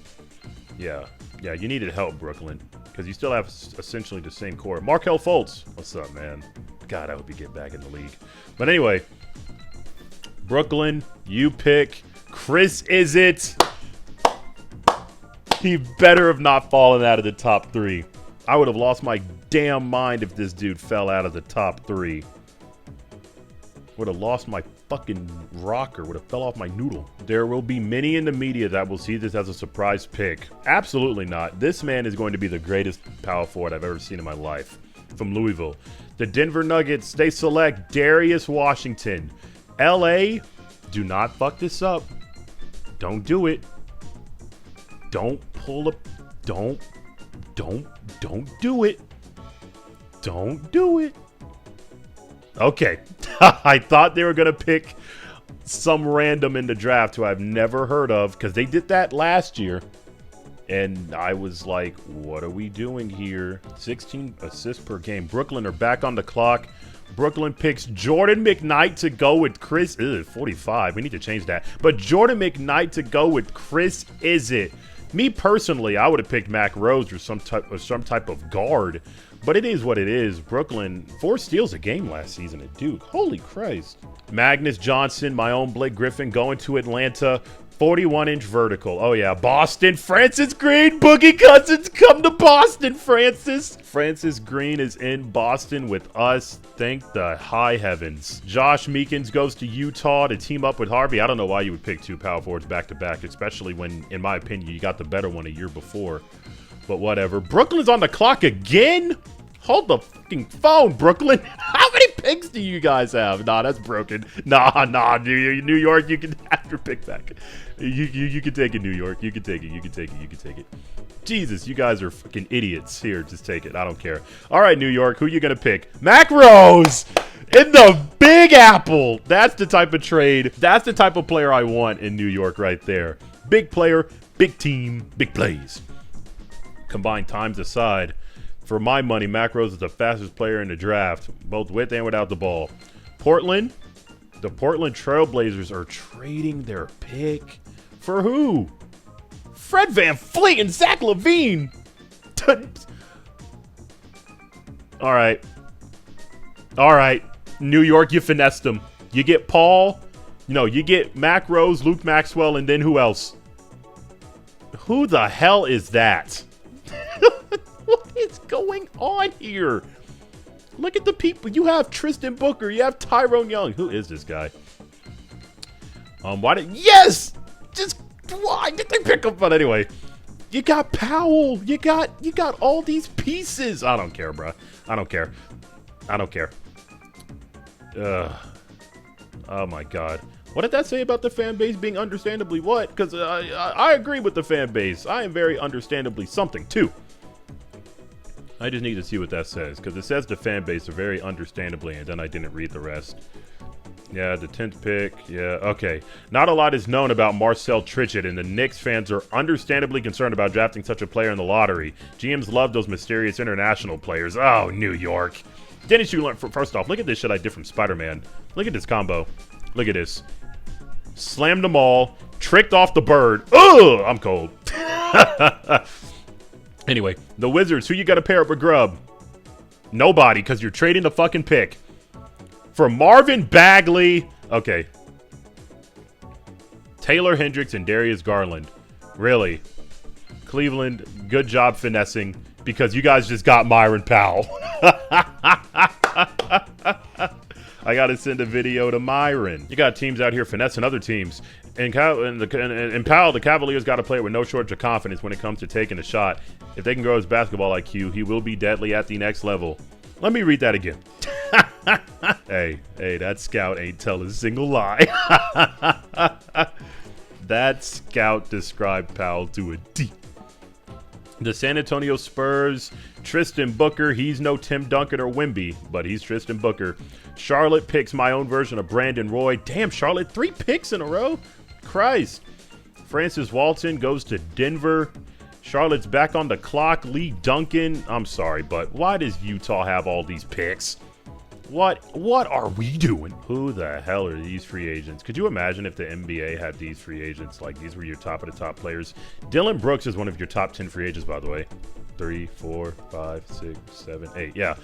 Speaker 1: Yeah, you needed help, Brooklyn, because you still have essentially the same core. Markelle Fultz. What's up, man? God, I hope you get back in the league. But anyway, Brooklyn, you pick Chris Izett. He better have not fallen out of the top 3. I would have lost my damn mind if this dude fell out of the top 3. Would have lost my fucking rocker. Would have fell off my noodle. There will be many in the media that will see this as a surprise pick. Absolutely not. This man is going to be the greatest power forward I've ever seen in my life. From Louisville. The Denver Nuggets, they select Darius Washington. LA, do not fuck this up. Don't do it. Don't pull up. Don't do it. Don't do it. Okay. I thought they were going to pick some random in the draft who I've never heard of, because they did that last year. And I was like, what are we doing here? 16 assists per game. Brooklyn are back on the clock. Brooklyn picks Jordan McKnight to go with Chris. 45. We need to change that. But Jordan McKnight to go with Chris Izett. Me personally, I would have picked Mac Rose or some type of guard. But it is what it is. Brooklyn, 4 steals a game last season at Duke. Holy Christ. Magnus Johnson, my own Blake Griffin, going to Atlanta. 41-inch vertical. Oh, yeah. Boston. Francis Green. Boogie Cousins. Come to Boston, Francis. Francis Green is in Boston with us. Thank the high heavens. Josh Meekins goes to Utah to team up with Harvey. I don't know why you would pick 2 power forwards back-to-back, especially when, in my opinion, you got the better one a year before. But whatever. Brooklyn's on the clock again? Hold the fucking phone, Brooklyn. How many picks do you guys have? Nah, that's broken. Nah, New York, you can have your pick back. You can take it, New York. You can take it. Jesus, you guys are fucking idiots. Here, just take it. I don't care. All right, New York, who you going to pick? Mac Rose in the Big Apple. That's the type of trade. That's the type of player I want in New York right there. Big player, big team, big plays. Combined times aside, for my money, Mac Rose is the fastest player in the draft, both with and without the ball. Portland, the Portland Trailblazers are trading their pick for who? Fred VanVleet and Zach LaVine. All right. New York, you finessed them. You get Paul. No, you get Mac Rose, Luke Maxwell, and then who else? Who the hell is that? What is going on here? Look at the people. You have Tristan Booker. You have Tyrone Young. Who is this guy? Yes! Just why did they pick up? But anyway, you got Powell. You got all these pieces. I don't care, bro. I don't care. Oh my God. What did that say about the fan base being understandably what? Because I agree with the fan base. I am very understandably something too. I just need to see what that says, because it says the fan base are very understandably, and then I didn't read the rest. Yeah, the 10th pick. Yeah, okay. Not a lot is known about Marcel Trichet, and the Knicks fans are understandably concerned about drafting such a player in the lottery. GMs love those mysterious international players. Oh, New York. Didn't you learn? First off, look at this shit I did from Spider-Man. Look at this combo. Look at this. Slammed them all. Tricked off the bird. Ugh, I'm cold. Anyway, the Wizards, who you got to pair up with Grub? Nobody, because you're trading the fucking pick. For Marvin Bagley. Okay. Taylor Hendricks and Darius Garland. Really? Cleveland, good job finessing, because you guys just got Myron Powell. I got to send a video to Myron. You got teams out here finessing other teams. And Powell, the Cavaliers got a player with no shortage of confidence when it comes to taking a shot. If they can grow his basketball IQ, he will be deadly at the next level. Let me read that again. Hey, that scout ain't telling a single lie. That scout described Powell to a T. The San Antonio Spurs, Tristan Booker. He's no Tim Duncan or Wemby, but he's Tristan Booker. Charlotte picks my own version of Brandon Roy. Damn, Charlotte, 3 picks in a row? Christ. Francis Walton goes to Denver. Charlotte's back on the clock. Lee Duncan. I'm sorry, but why does Utah have all these picks? What are we doing? Who the hell are these free agents? Could you imagine if the NBA had these free agents? Like, these were your top of the top players. Dylan Brooks is one of your top 10 free agents, by the way. 3, 4, 5, 6, 7, 8. Yeah.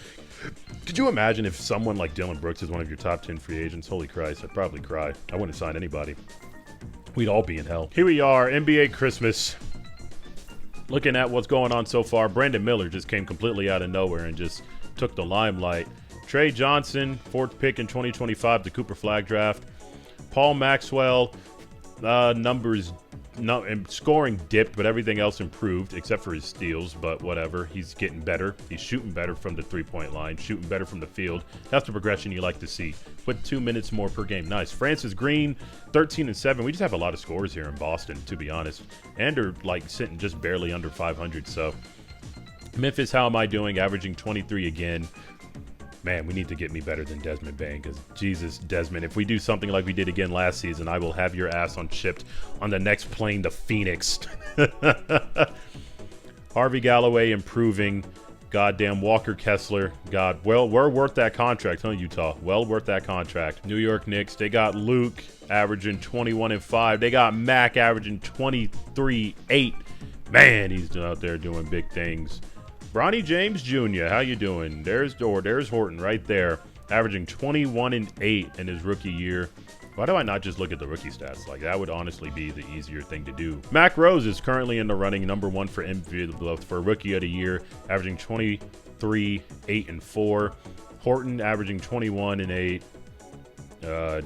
Speaker 1: Could you imagine if someone like Dylan Brooks is one of your top 10 free agents? Holy Christ, I'd probably cry. I wouldn't sign anybody. We'd all be in hell. Here we are, NBA Christmas. Looking at what's going on so far, Brandon Miller just came completely out of nowhere and just took the limelight. Trey Johnson, 4th pick in 2025, the Cooper Flag draft. Paul Maxwell, numbers, scoring dipped, but everything else improved except for his steals, but whatever. He's getting better. He's shooting better from the three-point line, shooting better from the field. That's the progression you like to see. With 2 minutes more per game. Nice. Francis Green, 13 and 7. We just have a lot of scores here in Boston, to be honest. And are like sitting just barely under 500, so. Memphis, how am I doing? Averaging 23 again. Man, we need to get me better than Desmond Bain, because Jesus, Desmond, if we do something like we did again last season, I will have your ass on shipped on the next plane to Phoenix. Harvey Galloway improving. Goddamn Walker Kessler. God, well, we're worth that contract, huh, Utah? Well worth that contract. New York Knicks, they got Luke averaging 21 and 5. They got Mac averaging 23-8. Man, he's out there doing big things. Bronny James Jr., how you doing? There's Horton right there, averaging 21 and 8 in his rookie year. Why do I not just look at the rookie stats? Like, that would honestly be the easier thing to do. Mac Rose is currently in the running, #1 for MVP for rookie of the year, averaging 23, 8 and 4. Horton averaging 21 and 8.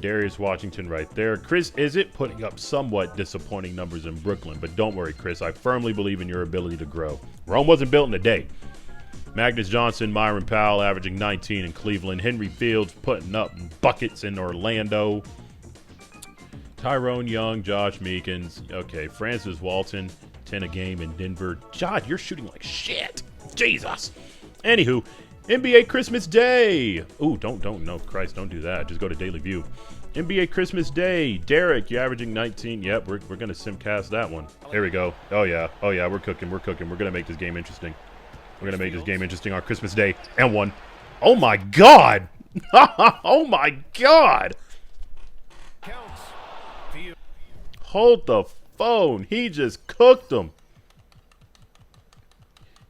Speaker 1: Darius Washington right there. Chris Izzet putting up somewhat disappointing numbers in Brooklyn, but don't worry, Chris. I firmly believe in your ability to grow. Rome wasn't built in a day. Magnus Johnson, Myron Powell averaging 19 in Cleveland. Henry Fields putting up buckets in Orlando. Tyrone Young, Josh Meekins. Okay, Francis Walton, 10 a game in Denver. Jod, you're shooting like shit. Jesus. Anywho, NBA Christmas Day. Ooh, no, Christ, don't do that. Just go to Daily View. NBA Christmas Day. Derek, you're averaging 19. Yep, we're going to simcast that one. There we go. Oh, yeah, we're cooking. We're going to make this game interesting. We're going to make this game interesting on Christmas Day. And one. Oh, my God. Oh, my God. Hold the phone. He just cooked him.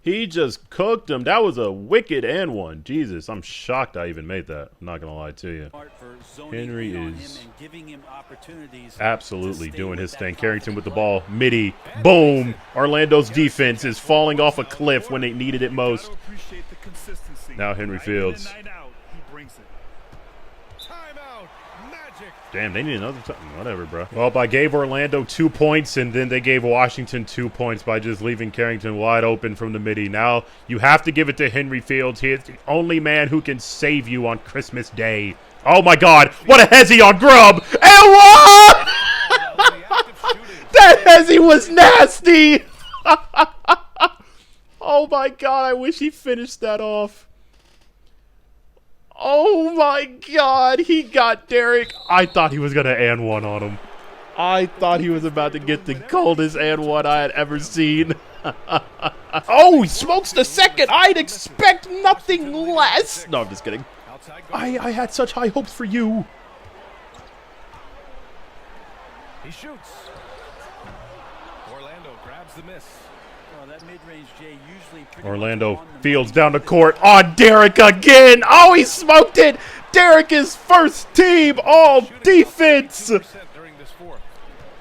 Speaker 1: He just cooked him. That was a wicked and one. Jesus, I'm shocked I even made that. I'm not going to lie to you. Henry is absolutely doing his thing. Carrington with the ball. Midi. Boom. Orlando's defense is falling off a cliff when they needed it most. Now Henry Fields. Damn, they need another time. Whatever, bro. Well, I gave Orlando 2 points, and then they gave Washington 2 points by just leaving Carrington wide open from the midi. Now you have to give it to Henry Fields. He is the only man who can save you on Christmas Day. Oh, my God. What a hezzy on Grubb. And what? That hezzy was nasty. Oh, my God. I wish he finished that off. Oh, my God. He got Derek. I thought he was going to and one on him. I thought he was about to get the coldest and one I had ever seen. Oh, he smokes the second. I'd expect nothing less. No, I'm just kidding. I had such high hopes for you.
Speaker 3: He shoots. Orlando grabs the miss.
Speaker 1: Orlando Fields down the court on Derek again. Oh, he smoked it. Derek is first team all defense.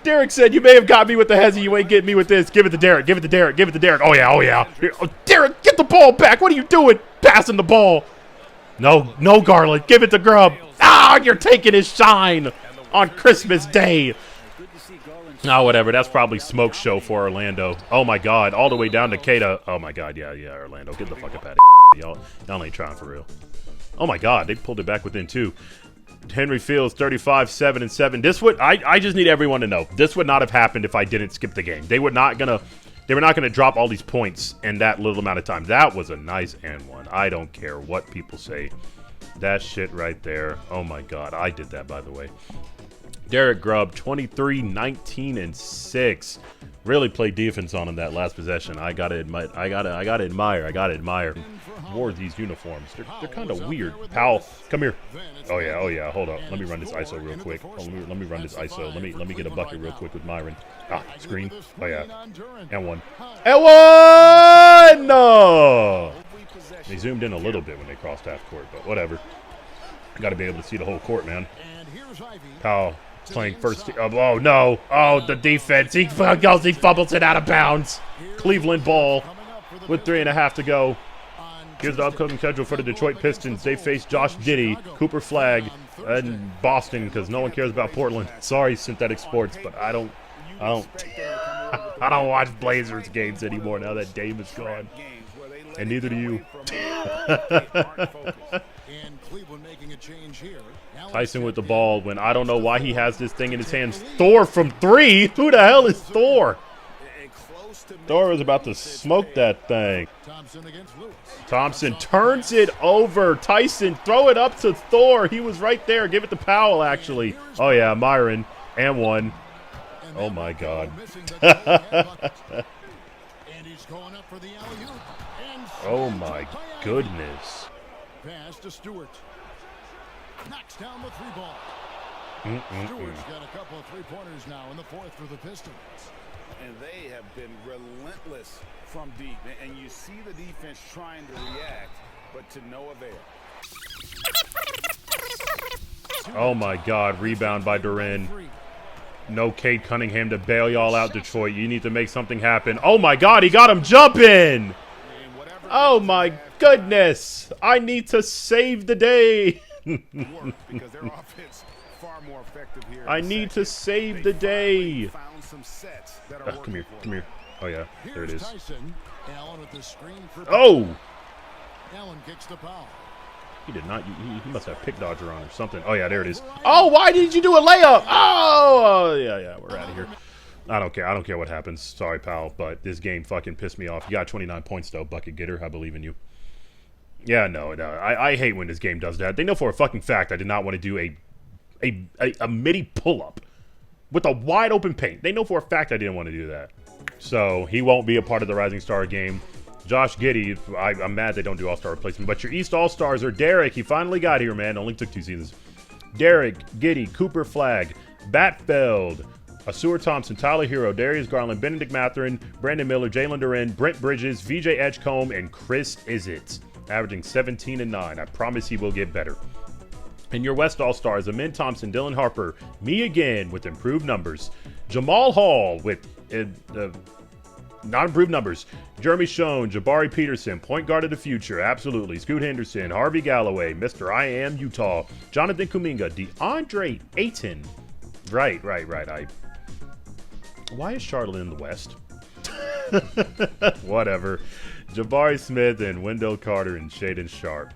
Speaker 1: Derek said, you may have got me with the hezzy. You ain't getting me with this. Give it to Derek. Give it to Derek. Give it to Derek. Oh, yeah. Oh, yeah. Oh, Derek, get the ball back. What are you doing? Passing the ball. No, Garland. Give it to Grubb. Ah, you're taking his shine on Christmas Day. No, whatever. That's probably smoke show for Orlando. Oh, my God. All the way down to Kata. Oh, my God. Yeah, Orlando. Get the fuck up out of here. Y'all ain't trying for real. Oh, my God. They pulled it back within 2. Henry Fields, 35, 7 and 7. This would I just need everyone to know. This would not have happened if I didn't skip the game. They were not gonna drop all these points in that little amount of time. That was a nice and one. I don't care what people say. That shit right there. Oh, my God. I did that, by the way. Derek Grubb, 23, 19, and 6. Really played defense on him that last possession. I gotta admire. I gotta admire. Wore these uniforms. They're kind of weird. Powell, come here. Oh yeah. Hold up. Let me run this ISO real quick. Let me run this ISO. Let me get a bucket real quick with Myron. Screen. Oh yeah. And one. No. They zoomed in a little bit when they crossed half court, but whatever. Got to be able to see the whole court, man. Powell playing first. Oh no! Oh, the defense. He fumbles it out of bounds. Cleveland ball with 3.5 to go. Here's the upcoming schedule for the Detroit Pistons. They face Josh Giddey, Cooper Flagg, and Boston because no one cares about Portland. Sorry, Synthetic Sports, but I don't watch Blazers games anymore now that Dame is gone, and neither do you. Tyson with the ball when I don't know why he has this thing in his hands. Thor from 3? Who the hell is Thor? Thor is about to smoke that thing. Thompson turns it over. Tyson, throw it up to Thor. He was right there. Give it to Powell, actually. Oh, yeah, Myron. And one. Oh, my God. Oh, my goodness.
Speaker 4: Pass to Stewart. Knocks down the 3-ball. Stewart's got a couple of 3-pointers now in the fourth for the Pistons.
Speaker 6: And they have been relentless from deep. And you see the defense trying to react, but to no avail.
Speaker 1: Oh, my God. Rebound by Duren. No Cade Cunningham to bail y'all out, Detroit. You need to make something happen. Oh, my God. He got him jumping. Oh, my goodness. I need to save the day. I need to save the day. Come here. Oh, yeah. There it is. Oh!
Speaker 4: Allen kicks the foul.
Speaker 1: He did not. He must have pick dodger on or something. Oh, yeah, there it is. Oh, why did you do a layup? Oh, yeah, we're out of here. I don't care. I don't care what happens. Sorry, pal, but this game fucking pissed me off. You got 29 points, though, bucket getter. I believe in you. Yeah, no. I hate when this game does that. They know for a fucking fact I did not want to do a midi pull-up with a wide-open paint. They know for a fact I didn't want to do that. So he won't be a part of the Rising Star game. Josh Giddey, I'm mad they don't do All-Star replacement. But your East All-Stars are Derek. He finally got here, man. Only took 2 seasons. Derek, Giddey, Cooper Flagg, Batfeld, Asur Thompson, Tyler Hero, Darius Garland, Benedict Mathurin, Brandon Miller, Jalen Duren, Brent Bridges, VJ Edgecombe, and Chris Izett. Averaging 17 and 9. I promise he will get better. And your West All-Stars, Amin Thompson, Dylan Harper, me again with improved numbers. Jamal Hall with not improved numbers. Jeremy Schoen, Jabari Peterson, point guard of the future, absolutely. Scoot Henderson, Harvey Galloway, Mr. I Am Utah, Jonathan Kuminga, DeAndre Ayton. Right. Why is Charlotte in the West? Whatever. Jabari Smith and Wendell Carter and Shaden Sharp.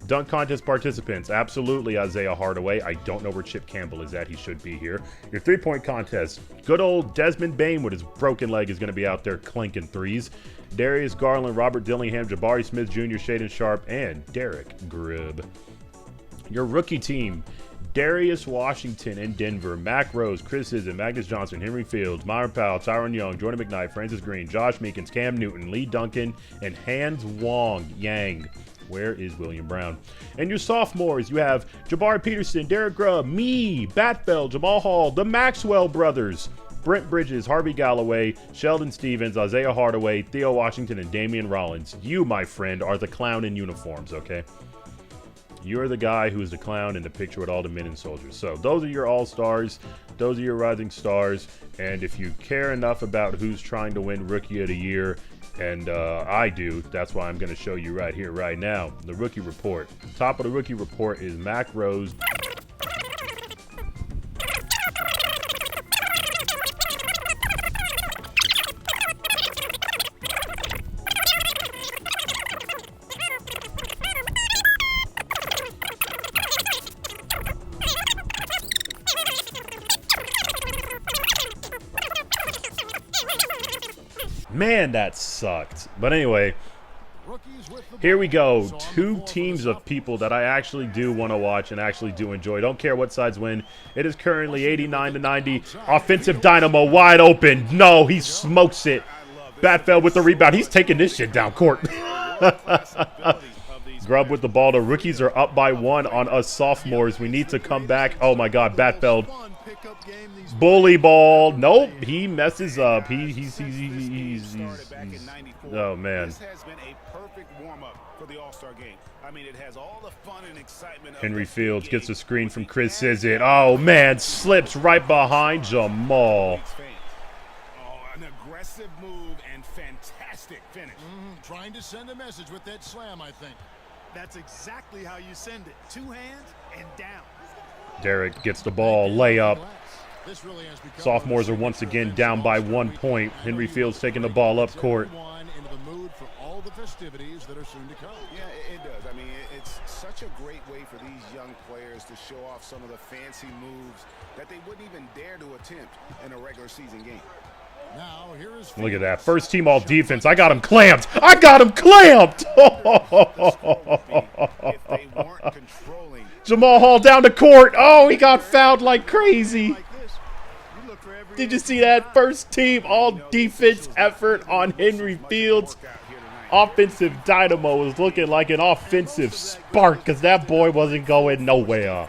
Speaker 1: Dunk contest participants, absolutely Isaiah Hardaway. I don't know where Chip Campbell is at. He should be here. Your 3-point contest, good old Desmond Bane with his broken leg is going to be out there clinking threes. Darius Garland, Robert Dillingham, Jabari Smith Jr., Shaden Sharp, and Derek Grubb. Your rookie team, Darius Washington in Denver, Mac Rose, Chris Izzo, Magnus Johnson, Henry Fields, Myron Powell, Tyron Young, Jordan McKnight, Francis Green, Josh Meekins, Cam Newton, Lee Duncan, and Hans Wong Yang. Where is William Brown? And your sophomores, you have Jabari Peterson, Derek Grubb, me, Batfeld, Jamal Hall, the Maxwell brothers, Brent Bridges, Harvey Galloway, Sheldon Stevens, Isaiah Hardaway, Theo Washington, and Damian Rollins. You, my friend, are the clown in uniforms, okay? You're the guy who's the clown in the picture with all the men and soldiers. So those are your all-stars. Those are your rising stars. And if you care enough about who's trying to win Rookie of the Year, and I do, that's why I'm going to show you right here, right now, the Rookie Report. Top of the Rookie Report is Mac Rose. Man, that sucked. But anyway,
Speaker 4: Rookies with the
Speaker 1: Here we
Speaker 4: ball.
Speaker 1: go.
Speaker 4: So on the
Speaker 1: Two
Speaker 4: floor for
Speaker 1: teams
Speaker 4: the
Speaker 1: of people that I actually do want to watch and actually do enjoy. Don't care what sides win. It is currently 89-90. Offensive dynamo wide open. No, he smokes it. Batfeld with the rebound. He's taking this shit down court. Grubb with the ball. The rookies are up by 1 on us sophomores. We need to come back. Oh my God, Batfeld. Bully ball. Nope, he messes up. He's oh man.
Speaker 6: This has been a perfect warm-up for the All-Star game. I mean, it has all the fun and excitement of
Speaker 1: Henry
Speaker 6: the
Speaker 1: Fields
Speaker 6: game.
Speaker 1: gets a screen from Chris Sizit. Oh man, slips right behind Jamal.
Speaker 6: Oh, an aggressive move and fantastic finish.
Speaker 4: Trying to send a message with that slam, I think.
Speaker 5: That's exactly how you send it. 2 hands and down.
Speaker 1: Derek gets the ball, layup.
Speaker 4: This really has become
Speaker 1: Sophomores are once again down by 1 point. Henry Fields taking the ball up court.
Speaker 4: Into the mood for all the festivities that are soon to come.
Speaker 6: Yeah, it does. I mean, it's such a great way for these young players to show off some of the fancy moves that they wouldn't even dare to attempt in a regular season game.
Speaker 4: Now, here is
Speaker 1: Look at that. First team all defense. I got him clamped. I got him clamped.
Speaker 6: If they weren't controlling
Speaker 1: Jamal Hall down the court. Oh, he got fouled like crazy. Did you see that? First team all defense effort on Henry Fields. Offensive dynamo was looking like an offensive spark because that boy wasn't going nowhere.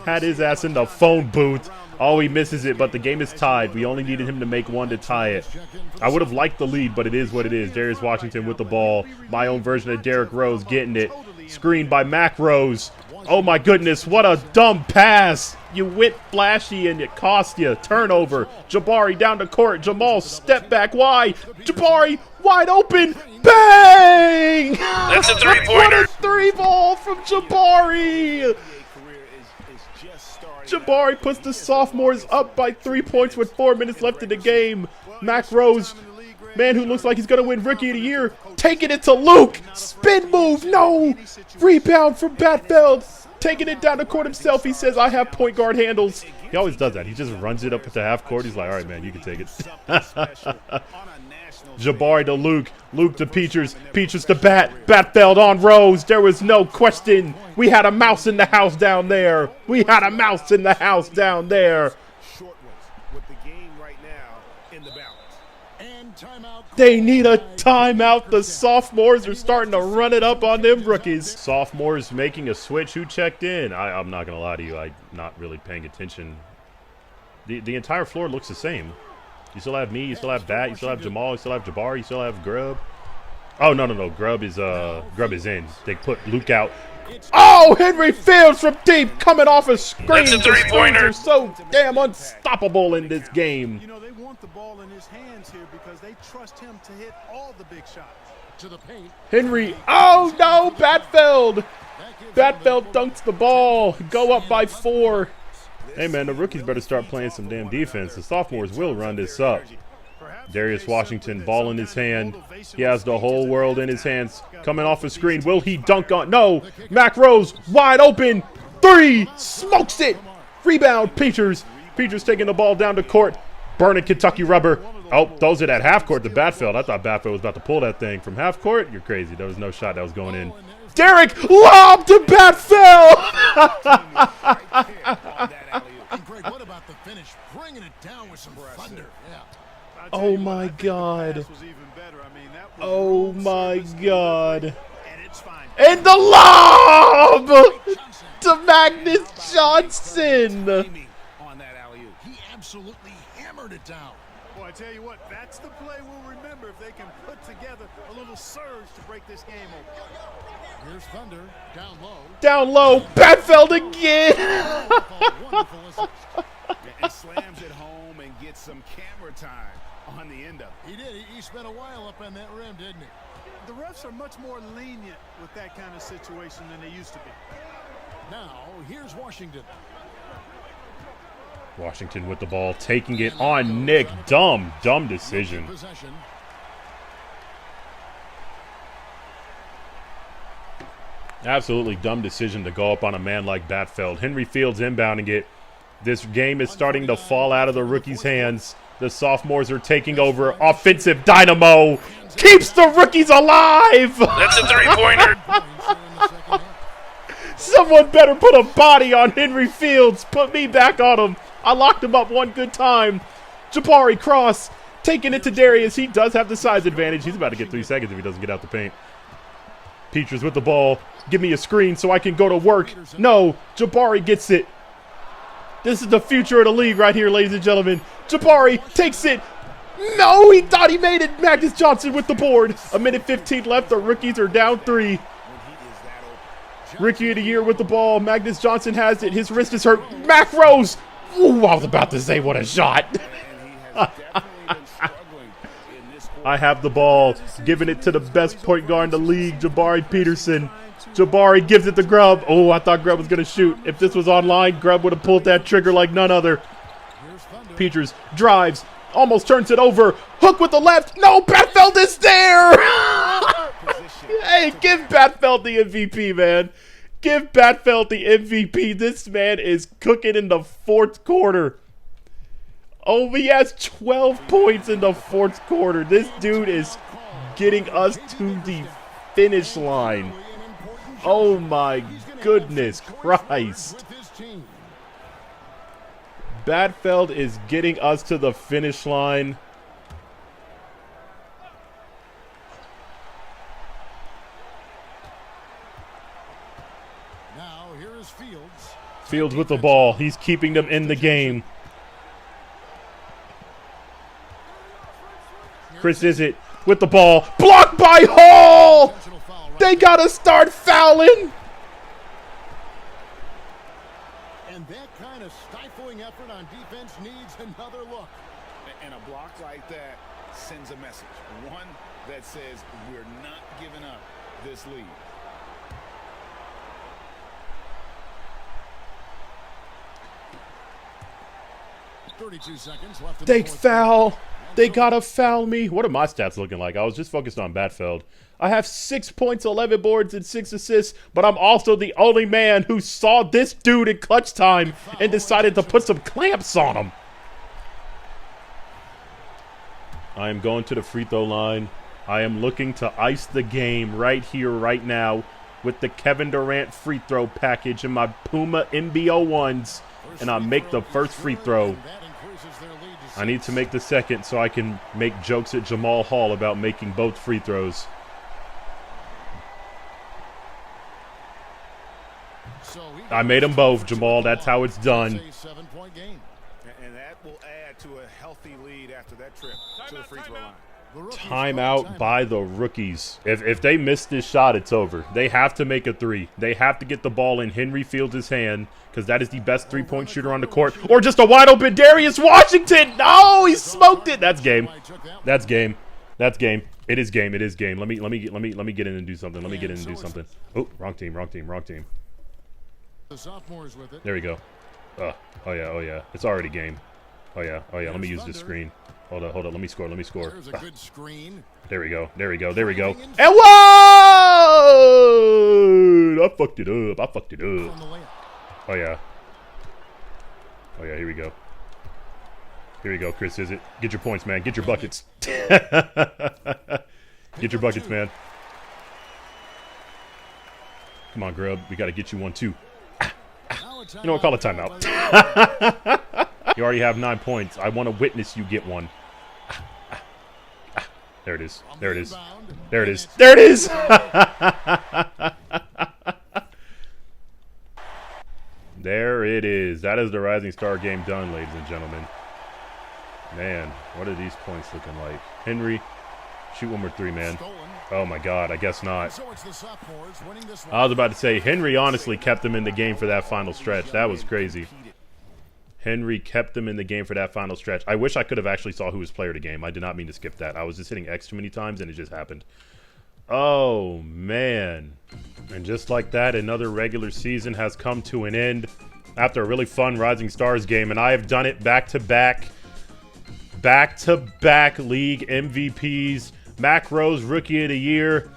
Speaker 1: Had his ass in the phone booth. Oh, he misses it, but the game is tied. We only needed him to make 1 to tie it. I would have liked the lead, but it is what it is. Darius Washington with the ball. My own version of Derrick Rose getting it. Screened by Mac Rose. Oh my goodness, what a dumb pass. You went flashy and it cost you. Turnover. Jabari down the court. Jamal step back wide. Jabari wide open. Bang!
Speaker 7: That's a three-pointer.
Speaker 1: What a 3-ball from Jabari. Jabari puts the sophomores up by 3 points with 4 minutes left in the game. Mac Rose, man who looks like he's going to win Rookie of the Year, taking it to Luke. Spin move, no. Rebound from Batfeld. Taking it down the court himself. He says, I have point guard handles. He always does that. He just runs it up at the half court. He's like, all right, man, you can take it. Jabari to Luke. Luke to Peachers. Peachers to Batfeld on Rose. There was no question. We had a mouse in the house down there. We had a mouse in the house down there. They need a timeout. The sophomores are starting to run it up on them rookies. Sophomores making a switch. Who checked in? I'm not going to lie to you. I'm not really paying attention. The entire floor looks the same. You still have me. You still have Bat. You still have Jamal. You still have Jabari. You still have Grubb. Oh, no. Grubb is in. They put Luke out. Oh, Henry Fields from deep coming off a screen.
Speaker 7: That's a three-pointer.
Speaker 1: Are so damn unstoppable in this game.
Speaker 5: You know, they want the ball in his hands here because they trust him to hit all the big shots.
Speaker 4: to the paint.
Speaker 1: Henry. Oh, no, Batfeld. Batfeld dunks the ball. Go up by 4. Hey, man, the rookies better start playing some damn defense. The sophomores will run this up. Darius Washington, ball in his hand. He has the whole world in his hands. Coming off a screen. Will he dunk on? No. Mac Rose, wide open. 3. Smokes it. Rebound, Peachers. Peachers taking the ball down the court. Burning Kentucky rubber. Oh, throws it at half court to Batfeld. I thought Batfeld was about to pull that thing from half court. You're crazy. There was no shot that was going in. Derek, lob to Batfeld.
Speaker 4: And Greg, what about the finish? Bringing it down with some thunder. Yeah.
Speaker 1: Oh, my God. Oh, my God. And the lob to Magnus Johnson.
Speaker 4: He absolutely hammered it down.
Speaker 5: Well, I tell you what, that's the play we'll remember if they can put together a little surge to break this game open.
Speaker 4: Here's Thunder, down low.
Speaker 1: Down low, Batfeld again.
Speaker 4: Wonderful assist.
Speaker 6: And slams it home and gets some camera time on the end of it.
Speaker 4: He did. He spent a while up on that rim, didn't he?
Speaker 5: The refs are much more lenient with that kind of situation than they used to be.
Speaker 4: Now, here's Washington.
Speaker 1: Washington with the ball, taking it on Nick. Dumb decision.
Speaker 4: Possession.
Speaker 1: Absolutely dumb decision to go up on a man like Batfeld. Henry Fields inbounding it. This game is starting to fall out of the rookie's hands. The sophomores are taking over. Offensive dynamo keeps the rookies alive.
Speaker 7: That's a three-pointer.
Speaker 1: Someone better put a body on Henry Fields. Put me back on him. I locked him up one good time. Jabari Cross taking it to Darius. He does have the size advantage. He's about to get 3 seconds if he doesn't get out the paint. Peters with the ball. Give me a screen so I can go to work. No, Jabari gets it. This is the future of the league right here, ladies and gentlemen. Jabari takes it. No, he thought he made it. Magnus Johnson with the board. A minute 15 left. The rookies are down 3. Rookie of the year with the ball. Magnus Johnson has it. His wrist is hurt. Mac Rose. Ooh, I was about to say what a shot. I have the ball. Giving it to the best point guard in the league, Jabari Peterson. Jabari gives it to Grubb. Oh, I thought Grubb was going to shoot. If this was online, Grubb would have pulled that trigger like none other. Peters drives. Almost turns it over. Hook with the left. No, Batfeld is there. Hey, give Batfeld the MVP, man. Give Batfeld the MVP. This man is cooking in the 4th quarter. Oh, he has 12 points in the 4th quarter. This dude is getting us to the finish line. Oh, my goodness Christ. Batfeld is getting us to the finish line.
Speaker 4: Now here is Fields.
Speaker 1: Fields with the ball. He's keeping them in the game. Chris Izzet with the ball. Blocked by Hall! They gotta start fouling!
Speaker 4: And that kind of stifling effort on defense needs another look.
Speaker 6: And a block like that sends a message. One that says we're not giving up this lead.
Speaker 1: They foul. They gotta foul me. What are my stats looking like? I was just focused on Batfeld. I have 6 points, 11 boards, and 6 assists, but I'm also the only man who saw this dude in clutch time and decided to put some clamps on him. I am going to the free throw line. I am looking to ice the game right here, right now, with the Kevin Durant free throw package in my Puma MBO1s, and I make the first free throw. I need to make the second so I can make jokes at Jamal Hall about making both free throws. I made them both, Jamal. That's how it's done.
Speaker 6: And that will add to a healthy lead after that trip to the free throw line.
Speaker 1: Timeout by the rookies. If they miss this shot, it's over. They have to make a 3. They have to get the ball in Henry Fields' hand because that is the best 3-point shooter on the court. Or just a wide open Darius Washington. No, he smoked it. That's game. That's game. That's game. It is game. It is game. Let me get in and do something. Let me get in and do something. Oh, wrong team. Wrong team. Wrong team. There we go. Oh yeah. Oh yeah. It's already game. Oh yeah. Oh yeah. Let me use this screen. Hold on, hold on. Let me score. Let me score.
Speaker 4: There's a good screen.
Speaker 1: There we go. There we go. There we go. And whoa! I fucked it up. I fucked it up. Oh yeah. Oh yeah. Here we go. Here we go. Chris Izzet. Get your points, man. Get your buckets. Get your buckets, man. Come on, Grubb. We got to get you one too. You know what? Call a timeout. You already have 9 points. I want to witness you get one. There it is. There it is. There it is. There it is! There it is. That is the Rising Star game done, ladies and gentlemen. Man, what are these points looking like? Henry, shoot one more 3, man. Oh my God, I guess not. I was about to say, Henry honestly kept them in the game for that final stretch. That was crazy. Henry kept them in the game for that final stretch. I wish I could have actually saw who was player of the game. I did not mean to skip that. I was just hitting X too many times and it just happened. Oh, man. And just like that, another regular season has come to an end after a really fun Rising Stars game. And I have done it back-to-back league MVPs. Mac Rose, Rookie of the Year,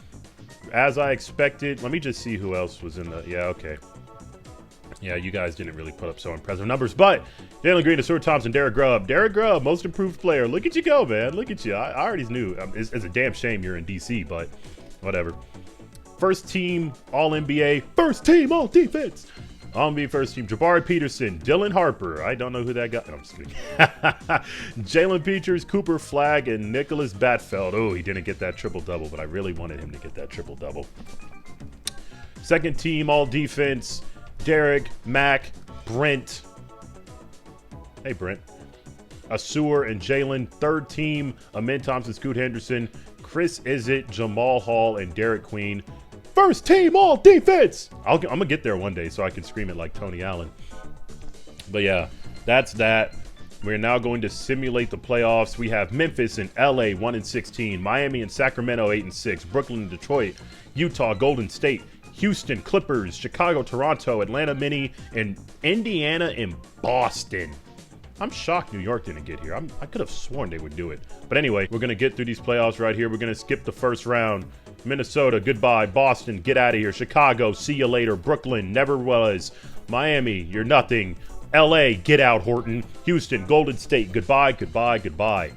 Speaker 1: as I expected. Let me just see who else was in the... Yeah, okay. Yeah, you guys didn't really put up so impressive numbers, but Jalen Green, Stuart Thompson, Derek Grubb. Derek Grubb, most improved player. Look at you go, man. Look at you. I already knew. It's a damn shame you're in DC, but whatever. First team All-NBA. First team All-Defense. All-NBA first team. Jabari Peterson, Dylan Harper. I don't know who that guy. No, I'm just kidding. Jalen Peters, Cooper Flagg, and Nicholas Batfeld. Oh, he didn't get that triple-double, but I really wanted him to get that triple-double. Second team All-Defense. Derek, Mac, Brent. Hey, Brent. Asur and Jalen. Third team, Amin Thompson, Scoot Henderson, Chris Izzet, Jamal Hall, and Derek Queen. First team all defense. I'm going to get there one day so I can scream it like Tony Allen. But yeah, that's that. We're now going to simulate the playoffs. We have Memphis and LA 1-16, Miami and Sacramento 8-6, Brooklyn and Detroit, Utah, Golden State, Houston, Clippers, Chicago, Toronto, Atlanta, Mini, and Indiana and Boston. I'm shocked New York didn't get here. I could have sworn they would do it. But anyway, we're going to get through these playoffs right here. We're going to skip the first round. Minnesota, goodbye. Boston, get out of here. Chicago, see you later. Brooklyn, never was. Miami, you're nothing. LA, get out, Horton. Houston, Golden State, goodbye, goodbye, goodbye.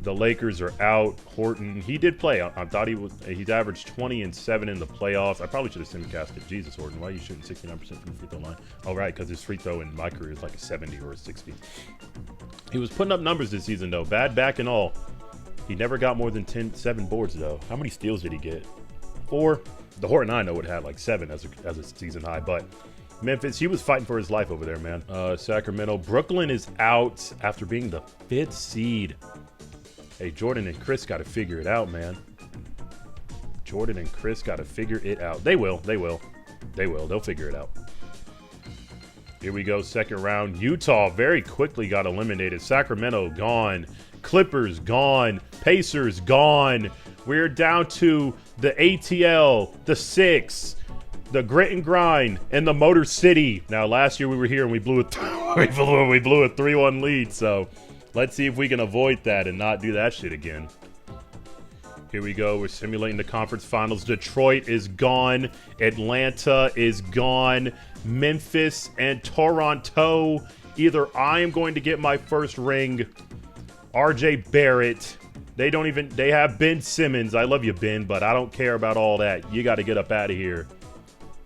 Speaker 1: The Lakers are out. Horton, he did play. I thought he's averaged 20 and 7 in the playoffs. I probably should have simcasted. Jesus, Horton, why are you shooting 69% from the free throw line? Oh, right, because his free throw in my career is like a 70 or a 60. He was putting up numbers this season, though. Bad back and all. He never got more than 7 boards, though. How many steals did he get? 4. The Horton I know would have had like 7 as a season high, but Memphis, he was fighting for his life over there, man. Sacramento. Brooklyn is out after being the 5th seed. Hey, Jordan and Chris got to figure it out, man. Jordan and Chris got to figure it out. They will. They will. They will. They'll figure it out. Here we go. Second round. Utah very quickly got eliminated. Sacramento gone. Clippers gone. Pacers gone. We're down to the ATL, the 6, the Grit and Grind, and the Motor City. Now, last year we were here and we blew a 3-1 lead, so let's see if we can avoid that and not do that shit again. Here we go. We're simulating the conference finals. Detroit is gone. Atlanta is gone. Memphis and Toronto. Either I am going to get my first ring. RJ Barrett. They have Ben Simmons. I love you, Ben, but I don't care about all that. You got to get up out of here.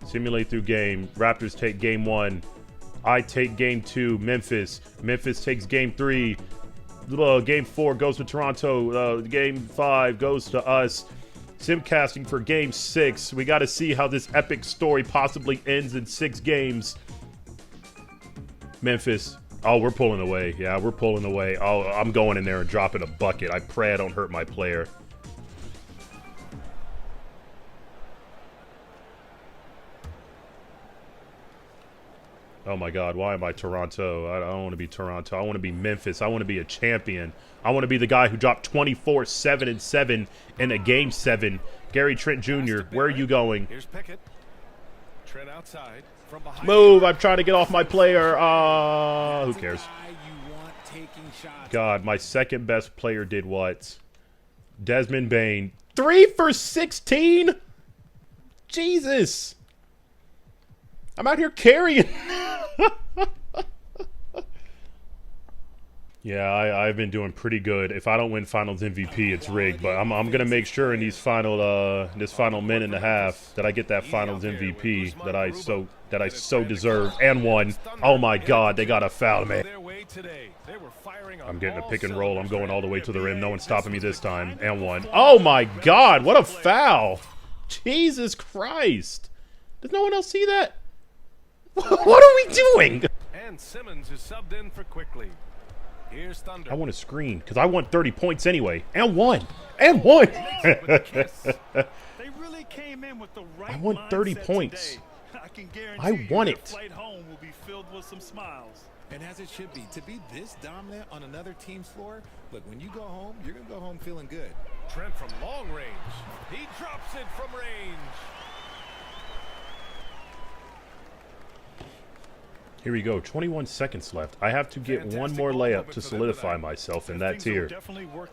Speaker 1: Simulate through game. Raptors take game 1. I take game 2. Memphis. Memphis takes game 3. Game 4 goes to Toronto. Game 5 goes to us. Simcasting for game 6. We got to see how this epic story possibly ends in 6 games. Memphis. Oh, we're pulling away. Yeah, we're pulling away. Oh, I'm going in there and dropping a bucket. I pray I don't hurt my player. Oh my God, why am I Toronto? I don't want to be Toronto. I want to be Memphis. I want to be a champion. I want to be the guy who dropped 24, 7, and 7 in a game 7. Gary Trent Jr., where are you going?
Speaker 3: Here's Pickett. Trent outside. From behind.
Speaker 1: Move, I'm trying to get off my player. Who cares? God, my second best player did what? Desmond Bane. 3 for 16? Jesus. I'm out here carrying. Yeah, I've been doing pretty good. If I don't win Finals MVP, it's rigged. But I'm gonna make sure in these this final minute and a half that I get that Finals MVP that I so deserve and won. Oh my God, they got to foul me. I'm getting a pick and roll. I'm going all the way to the rim. No one's stopping me this time. And one. Oh my God, what a foul! Jesus Christ! Does no one else see that? What are we doing?
Speaker 3: And Simmons is subbed in for quickly. Here's Thunder.
Speaker 1: I want a screen because I want 30 points anyway. And one. And one.
Speaker 5: They really came in with the right
Speaker 1: I want 30 points.
Speaker 5: Today. I can guarantee
Speaker 1: I want
Speaker 5: your
Speaker 1: it.
Speaker 5: flight home will be filled with some smiles.
Speaker 7: And as it should be, to be this dominant on another team's floor, look, when you go home, you're going to go home feeling good.
Speaker 3: Trent from long range. He drops it from range.
Speaker 1: Here we go. 21 seconds left. I have to get one more layup to solidify myself in that tier.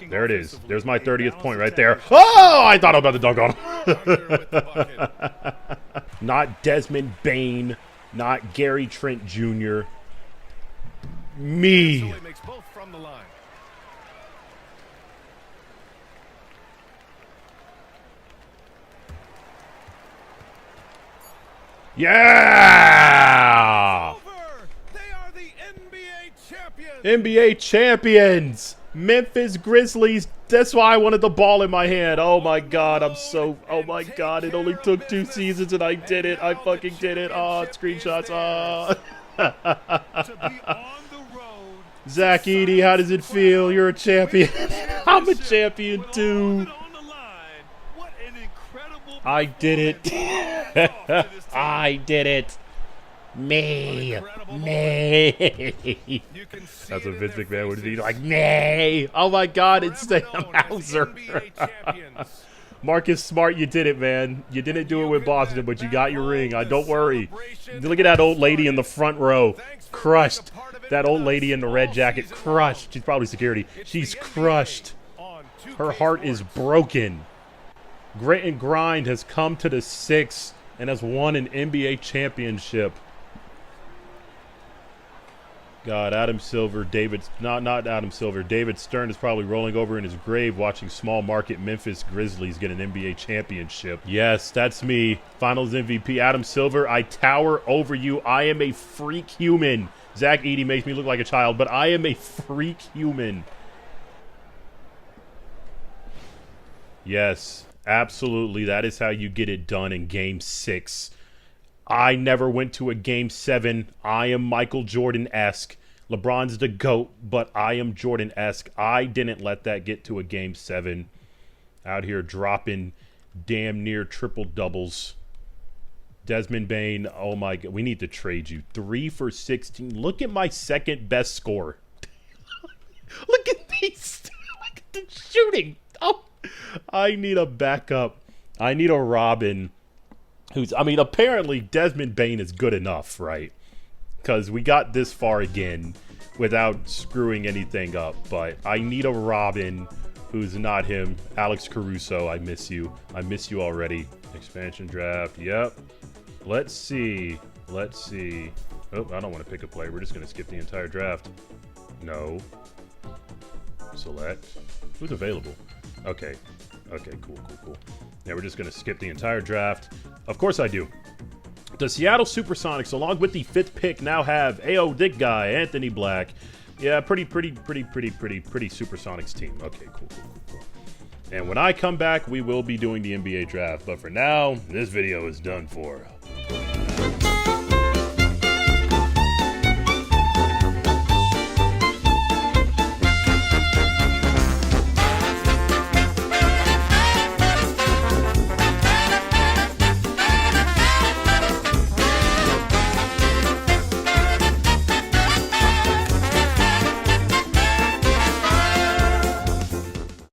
Speaker 1: There it is. There's my 30th point right there. Oh, I thought I was about to dunk on him. Not Desmond Bane. not Gary Trent Jr. Me.
Speaker 5: Makes both from the line.
Speaker 1: Yeah!
Speaker 5: They are the NBA champions.
Speaker 1: NBA champions. Memphis Grizzlies. That's why I wanted the ball in my hand. Oh my God, oh my God, it only took 2 seasons and I did it. I fucking did it. Oh, screenshots. Oh.
Speaker 5: To be on the road.
Speaker 1: Zach Edey, how does it feel? You're a champion. I'm a champion too. I did it. I did it. Me. That's what Vince McMahon would be like. Nay. Oh my God, it's Sam Hauser. Marcus Smart, you did it, man. You didn't do it with Boston, but you got your ring. Don't worry. Look at that old lady in the front row. Crushed. That old lady in the red jacket. Crushed. She's probably security. She's crushed. Her heart is broken. Grit and Grind has come to the 6 and has won an NBA championship. God, Adam Silver, not Adam Silver. David Stern is probably rolling over in his grave watching small market Memphis Grizzlies get an NBA championship. Yes, that's me. Finals MVP, Adam Silver. I tower over you. I am a freak human. Zach Edey makes me look like a child, but I am a freak human. Yes, absolutely. That is how you get it done in Game 6. I never went to a Game 7. I am Michael Jordan-esque. LeBron's the GOAT, but I am Jordan-esque. I didn't let that get to a Game 7. Out here dropping damn near triple doubles. Desmond Bane, oh my God. We need to trade you. 3 for 16. Look at my second best score. Look at these. Look at the shooting. Oh, I need a backup. I need a Robin. Apparently Desmond Bane is good enough, right? Because we got this far again without screwing anything up. But I need a Robin who's not him. Alex Caruso, I miss you. I miss you already. Expansion draft, yep. Let's see. Oh, I don't want to pick a player. We're just going to skip the entire draft. No. Select. Who's available? Okay, cool. Yeah, we're just going to skip the entire draft. Of course I do. The Seattle Supersonics, along with the 5th pick, now have A.O. Dick Guy, Anthony Black. Yeah, pretty Supersonics team. Okay, cool. And when I come back, we will be doing the NBA draft. But for now, this video is done for.